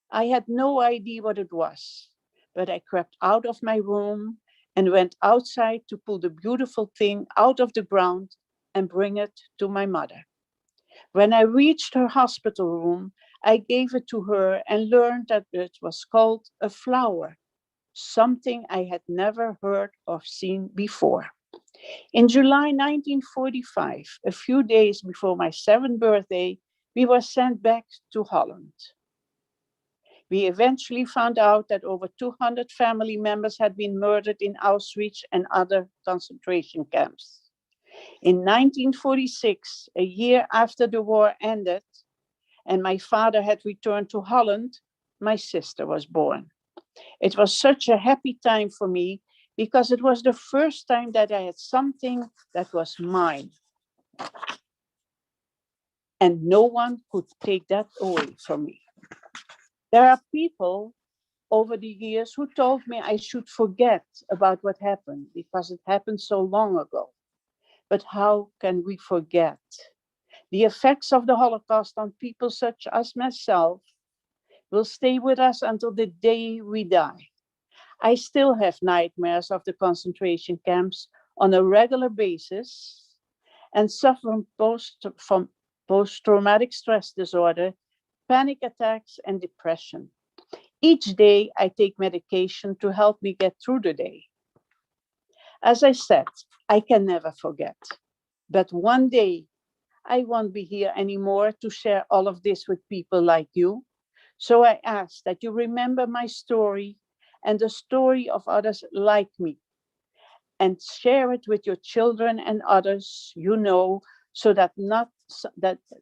I had no idea what it was, but I crept out of my room and went outside to pull the beautiful thing out of the ground and bring it to my mother. When I reached her hospital room, I gave it to her and learned that it was called a flower, something I had never heard or seen before. In July 1945, a few days before my 7th birthday, we were sent back to Holland. We eventually found out that over 200 family members had been murdered in Auschwitz and other concentration camps. In 1946, a year after the war ended, and my father had returned to Holland, my sister was born. It was such a happy time for me because it was the first time that I had something that was mine. And no one could take that away from me. There are people over the years who told me I should forget about what happened because it happened so long ago. But how can we forget? The effects of the Holocaust on people such as myself will stay with us until the day we die. I still have nightmares of the concentration camps on a regular basis and suffer from post-traumatic stress disorder, panic attacks, and depression. Each day I take medication to help me get through the day. As I said, I can never forget. But one day I won't be here anymore to share all of this with people like you. So I ask that you remember my story and the story of others like me, and share it with your children and others you know, so that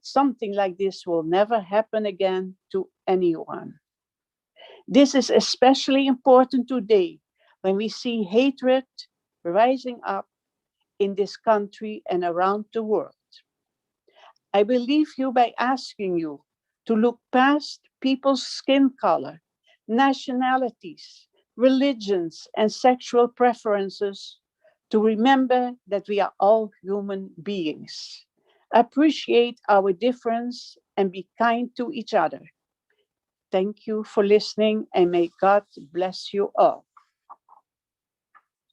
something like this will never happen again to anyone. This is especially important today when we see hatred rising up in this country and around the world. I will leave you by asking you to look past people's skin color, nationalities, religions, and sexual preferences to remember that we are all human beings. Appreciate our difference and be kind to each other. Thank you for listening, and may God bless you all.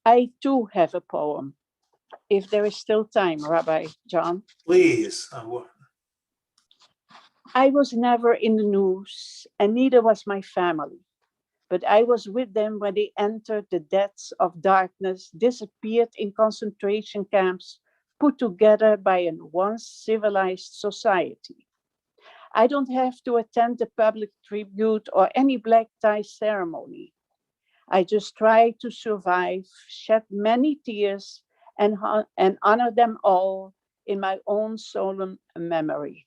I too have a poem, if there is still time, Rabbi Jon. Please. I was never in the news, and neither was my family. But I was with them when they entered the depths of darkness, disappeared in concentration camps, put together by a once civilized society. I don't have to attend the public tribute or any black tie ceremony. I just try to survive, shed many tears, and honor them all in my own solemn memory.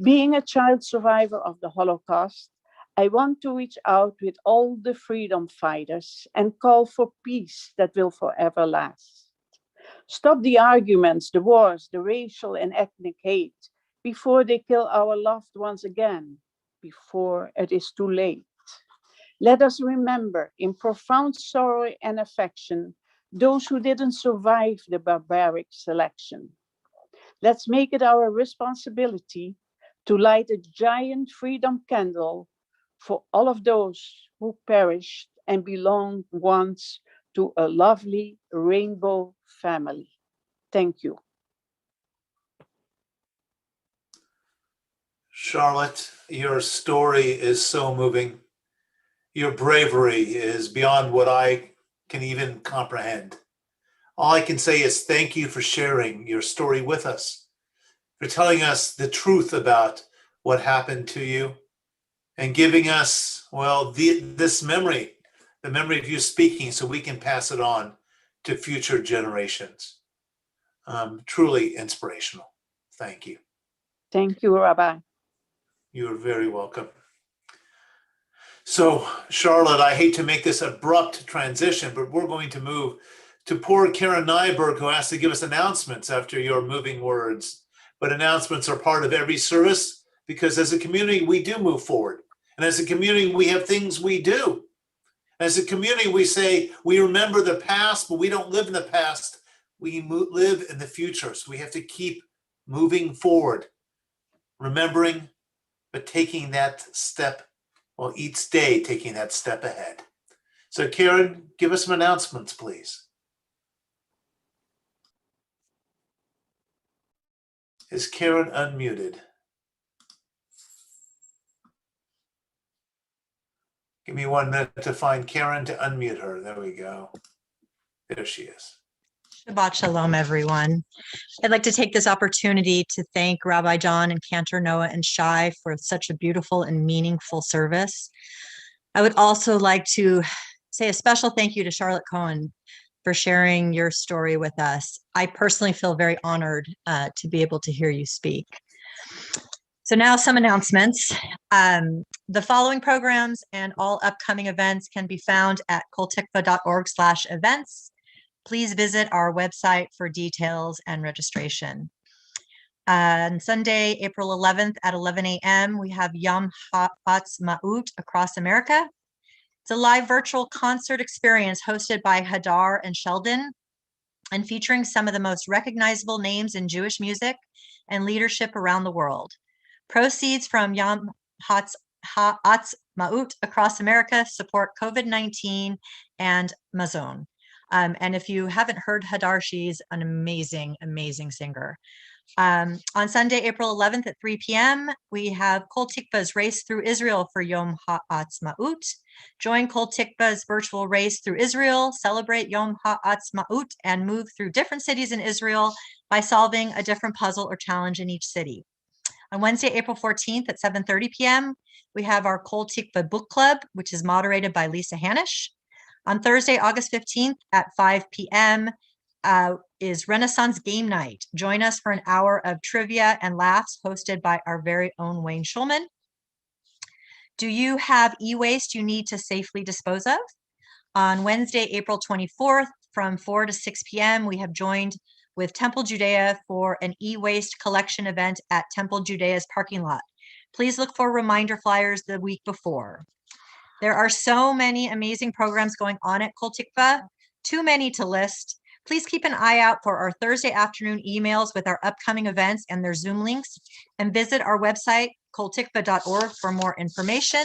Being a child survivor of the Holocaust, I want to reach out with all the freedom fighters and call for peace that will forever last. Stop the arguments, the wars, the racial and ethnic hate before they kill our loved ones again, before it is too late. Let us remember in profound sorrow and affection those who didn't survive the barbaric selection. Let's make it our responsibility to light a giant freedom candle for all of those who perished and belonged once to a lovely rainbow family. Thank you. Charlotte, your story is so moving. Your bravery is beyond what I can even comprehend. All I can say is thank you for sharing your story with us, for telling us the truth about what happened to you, and giving us, well, this memory, the memory of you speaking, so we can pass it on to future generations. Truly inspirational. Thank you. Thank you, Rabbi. You are very welcome. So, Charlotte, I hate to make this abrupt transition, but we're going to move to poor Karen Nyberg, who has to give us announcements after your moving words. But announcements are part of every service because as a community, we do move forward. And as a community, we have things we do. As a community, we say we remember the past, but we don't live in the past. We live in the future. So we have to keep moving forward, remembering, but taking that step, well, each day taking that step ahead. So Karen, give us some announcements, please. Is Karen unmuted? Give me 1 minute to find Karen to unmute her. There we go. There she is. Shabbat Shalom, everyone. I'd like to take this opportunity to thank Rabbi Jon and Cantor, Noah, and Shai for such a beautiful and meaningful service. I would also like to say a special thank you to Charlotte Cohen for sharing your story with us. I personally feel very honored to be able to hear you speak. So now some announcements. The following programs and all upcoming events can be found at koltikva.org/events. Please visit our website for details and registration. On Sunday, April 11th at 11 a.m., we have Yom Ha Shoah Shabbat across America. It's a live virtual concert experience hosted by Hadar and Sheldon and featuring some of the most recognizable names in Jewish music and leadership around the world. Proceeds from Yom Ha Shoah Shabbat across America support COVID-19 and Mazon. And if you haven't heard Hadar, she's an amazing, amazing singer. On Sunday, April 11th at 3 p.m., we have Kol Tikva's Race Through Israel for Yom HaAtzmaut. Join Kol Tikva's virtual race through Israel, celebrate Yom HaAtzmaut, and move through different cities in Israel by solving a different puzzle or challenge in each city. On Wednesday, April 14th at 7:30 p.m., we have our Kol Tikva Book Club, which is moderated by Lisa Hanish. On Thursday, August 15th at 5 p.m. Is Renaissance Game Night. Join us for an hour of trivia and laughs hosted by our very own Wayne Schulman. Do you have e-waste you need to safely dispose of? On Wednesday, April 24th from 4 to 6 p.m., we have joined with Temple Judea for an e-waste collection event at Temple Judea's parking lot. Please look for reminder flyers the week before. There are so many amazing programs going on at Kol Tikva, too many to list. Please keep an eye out for our Thursday afternoon emails with our upcoming events and their Zoom links, and visit our website, koltikva.org, for more information.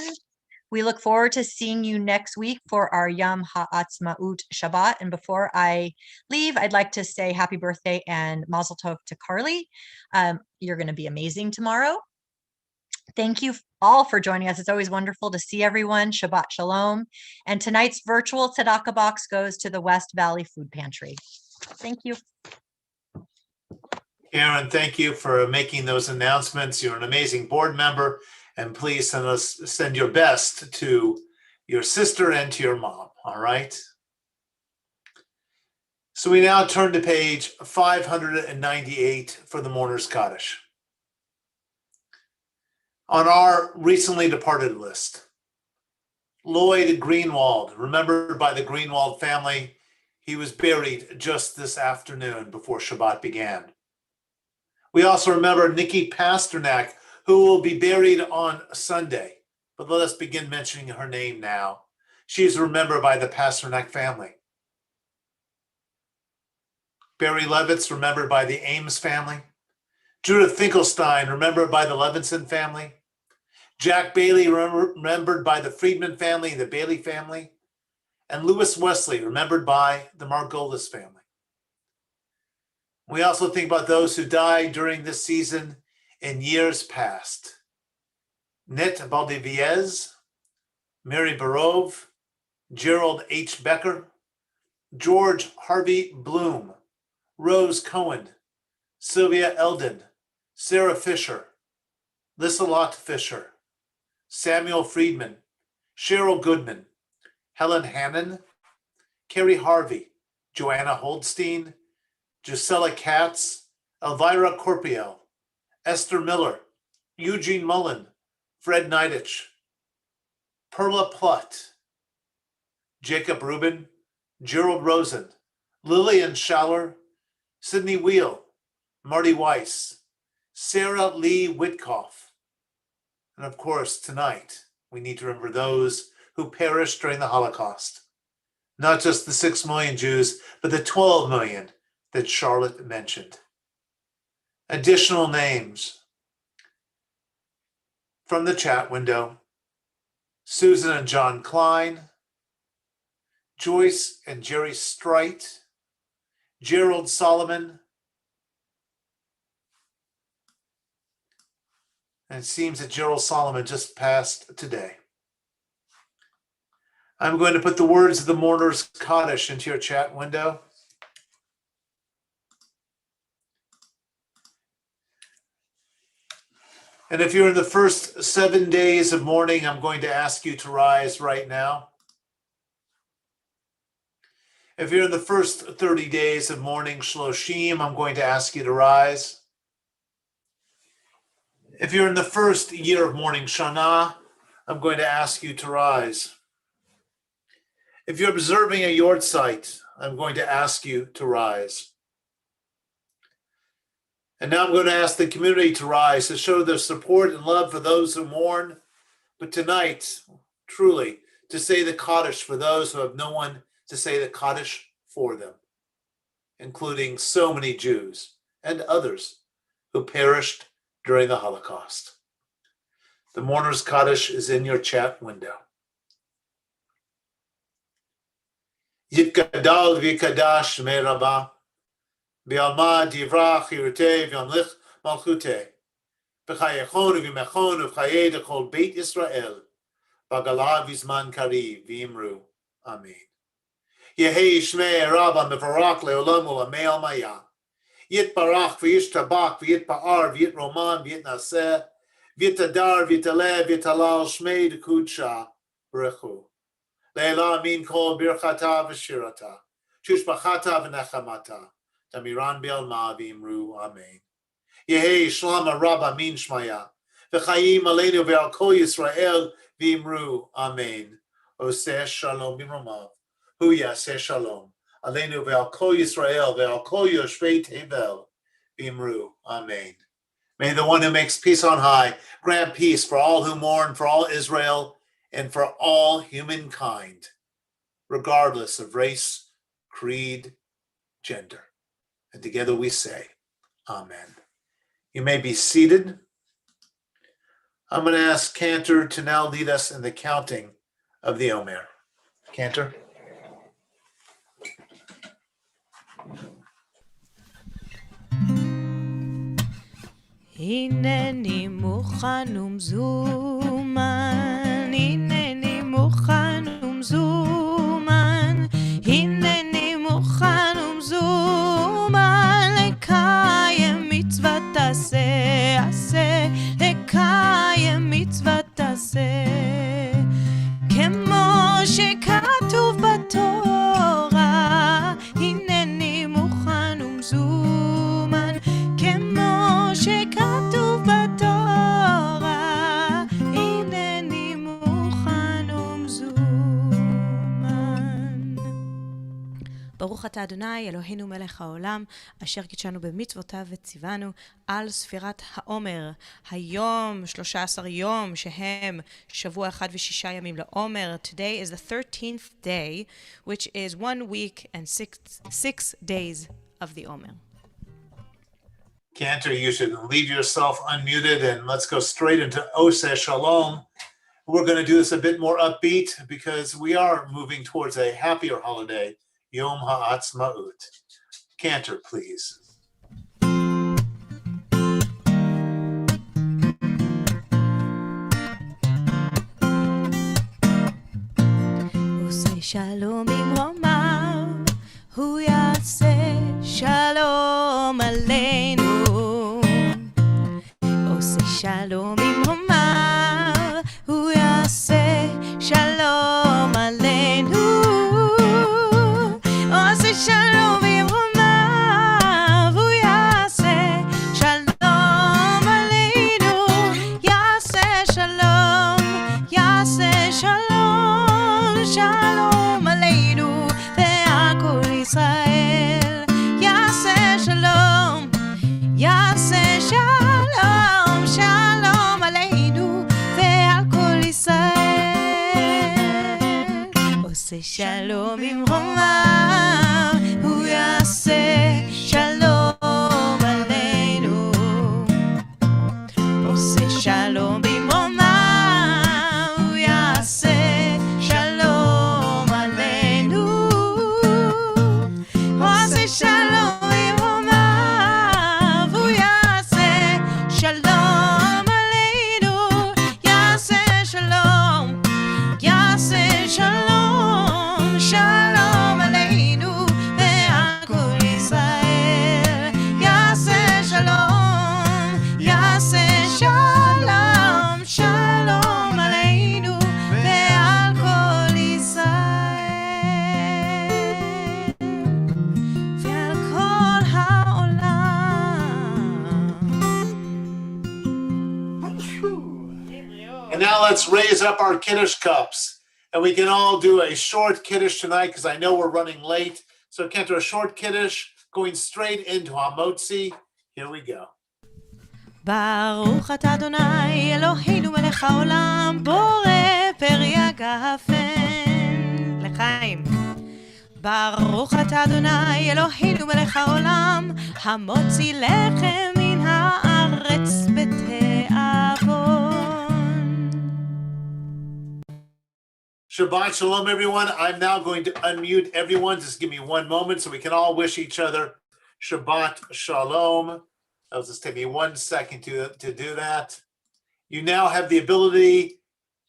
We look forward to seeing you next week for our Yom HaAtzmaut Shabbat. And before I leave, I'd like to say happy birthday and Mazel Tov to Carly. You're going to be amazing tomorrow. Thank you all for joining us. It's always wonderful to see everyone. Shabbat Shalom. And tonight's virtual tzedakah box goes to the West Valley Food Pantry. Thank you. Karen, thank you for making those announcements. You're an amazing board member, and please send your best to your sister and to your mom, all right? So we now turn to page 598 for the Mourner's Kaddish. On our recently departed list, Lloyd Greenwald, remembered by the Greenwald family. He was buried just this afternoon before Shabbat began. We also remember Nikki Pasternak, who will be buried on Sunday. But let us begin mentioning her name now. She is remembered by the Pasternak family. Barry Levitz, remembered by the Ames family. Judith Finkelstein, remembered by the Levinson family. Jack Bailey, remembered by the Friedman family and the Bailey family. And Lewis Wesley, remembered by the Margolis family. We also think about those who died during this season in years past. Nit Baldiviez, Mary Barov, Gerald H. Becker, George Harvey Bloom, Rose Cohen, Sylvia Eldon, Sarah Fisher, Liselot Fisher, Samuel Friedman, Cheryl Goodman, Helen Hannon, Carrie Harvey, Joanna Holdstein, Gisela Katz, Elvira Corpiel, Esther Miller, Eugene Mullen, Fred Neidich, Perla Plutt, Jacob Rubin, Gerald Rosen, Lillian Schaller, Sydney Wheel, Marty Weiss, Sarah Lee Witkoff. And of course, tonight, we need to remember those who perished during the Holocaust. Not just the 6 million Jews, but the 12 million that Charlotte mentioned. Additional names from the chat window: Susan and John Klein, Joyce and Jerry Strite, Gerald Solomon, and it seems that Gerald Solomon just passed today. I'm going to put the words of the mourner's Kaddish into your chat window. And if you're in the first 7 days of mourning, I'm going to ask you to rise right now. If you're in the first 30 days of mourning Shloshim, I'm going to ask you to rise. If you're in the first year of mourning Shana, I'm going to ask you to rise. If you're observing a yortzeit, I'm going to ask you to rise. And now I'm going to ask the community to rise to show their support and love for those who mourn, but tonight, truly, to say the Kaddish for those who have no one to say the Kaddish for them, including so many Jews and others who perished during the Holocaust. The mourner's Kaddish is in your chat window. Yitkadal v'yikadash me rabba, v'alma divrach yirteh v'yamlich malchuteh, v'chayechon v'yimechon v'chayeh d'chol Beit Yisrael, v'gala v'zman kariv v'imru. Amen. Yehi shmei rabba mevarach le'olam u'lamei al-maya. Yitbarach v'yishtabach v'yitpa'ar v'yitroman v'yitnaseh v'yitadar v'yitaleh v'yitalal shmei d'kudsha b'rechu. Leila amin kol birchata v'shirata, shushbachata v'nechamata, tamiran bi'alma v'imru. Amen. Yehi shlama rabba min shmaya, v'chayim aleinu v'al kol Yisrael v'imru. Amen. Oseh shalom b'romav, hu yaseh shalom. Aleinu ve'al kol Yisrael ve'al kol yoshvei tevel v'imru. Amen. May the one who makes peace on high grant peace for all who mourn, for all Israel, and for all humankind, regardless of race, creed, gender. And together we say, Amen. You may be seated. I'm going to ask Cantor to now lead us in the counting of the Omer. Cantor. הנני מוכן ומזומן, הנני מוכן ומזומן, הנני מוכן ומזומן, לקיים מצוות תעשה, עשה, לקיים מצוות תעשה, כמו שכתוב בתורה, הנני מוכן ומזומן, כמו שכתוב בתורה, הנני מוכן ומזומן. ברוך אתה אדוני אלוהינו מלך העולם, אשר קידשנו במצוותיו וציוונו על ספירת העומר. היום 13 יום שהם שבוע אחד ו6 ימים לעומר. Today is the 13th day, which is 1 week and 6 days of the Omer. Cantor, you should leave yourself unmuted and let's go straight into Oseh Shalom. We're going to do this a bit more upbeat because we are moving towards a happier holiday, Yom HaAtzmaut. Cantor, please. עושה שלום במרומיו, הוא יעשה שלום עלינו. עושה שלום במרומיו, הוא יעשה שלום עלינו. עושה שלום במרומיו, הוא יעשה שלום עלינו. יעשה שלום, יעשה שלום. שלום במרומיו, הוא יעשה שלום עלינו. עושה שלום במרומיו, הוא יעשה שלום עלינו. עושה שלום במרומיו, הוא יעשה שלום עלינו. יעשה שלום, יעשה שלום, שלום עלינו ועל כל ישראל. יעשה שלום, יעשה שלום, שלום עלינו ועל כל ישראל ועל כל העולם. And now let's raise up our Kiddush cups. And we can all do a short Kiddush tonight because I know we're running late. So Cantor, a short Kiddush going straight into Hamotzi. Here we go. ברוך אתה אדוני אלוהינו מלך העולם בורא פרי הגפן. לחיים. ברוך אתה אדוני אלוהינו מלך העולם המוציא לחם מן הארץ בתיאבון. Shabbat Shalom, everyone. I'm now going to unmute everyone. Just give me one moment so we can all wish each other Shabbat Shalom. That'll just take me 1 second to do that. You now have the ability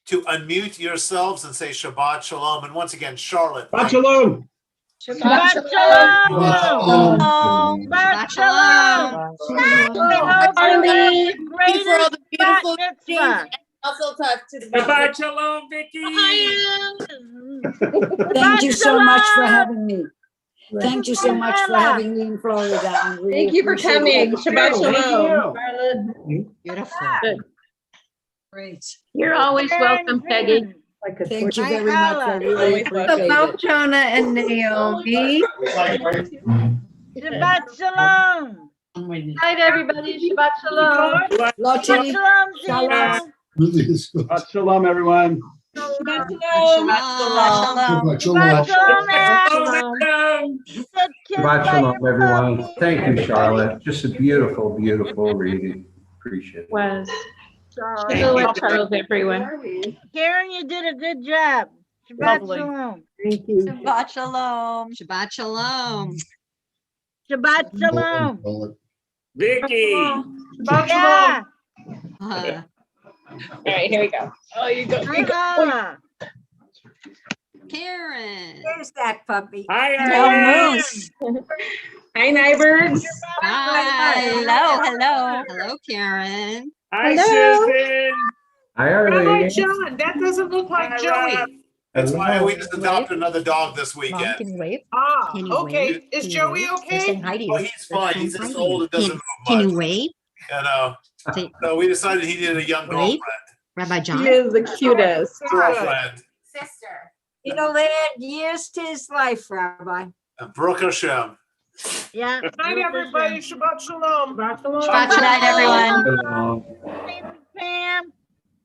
to unmute yourselves and say Shabbat Shalom. And once again, Charlotte. Shabbat Shalom. Shabbat Shalom. Shabbat Shalom. Great for all the beautiful things. Also talk to the Shabbat Shalom, Vicky. Thank you so much for having me. Thank you so much for having me in Florida. I really Thank you for coming. Shabbat Shalom. Beautiful. Great. You're always welcome, Peggy. Thank you very much. I really appreciate it. Jonah and Naomi. Shabbat Shalom. Good night, everybody. Shabbat Shalom. Lottie. Shalom. Shabbat Shalom, everyone. Shabbat Shalom. Shabbat Shalom, everyone. Thank you, Charlotte. Just a beautiful, beautiful reading. Appreciate it. Was. Charles everyone. Karen, you did a good job. Shabbat Shalom. Thank you. Shabbat shalom. Shabbat shalom. Shabbat Shalom. Vicky. Yeah. All right, here we go. Oh, you go. Karen. There's that puppy. Hi, Moose. Hi, neighbors. Hi. Hello. Hello. Hello, Karen. Hi, Hello. Susan. Hi, Arlene. John, that doesn't look like Joey. That's why we just adopted another dog this weekend. Can you wave? Ah, Can you okay. wave? Is Can you Joey wave? okay? They're saying hi to you. Well, he's fine. He's just old and doesn't move Can you much. wave? You know. Say, So we decided he needed a young Wait. girlfriend. Rabbi Jon. He is the cutest. Girlfriend. Sister. He'll add years to his life, Rabbi. Baruch Hashem. Yeah. Good night, everybody. Shabbat Shalom. Shabbat Shalom. Shabbat shalom, everyone. Shalom. Pam.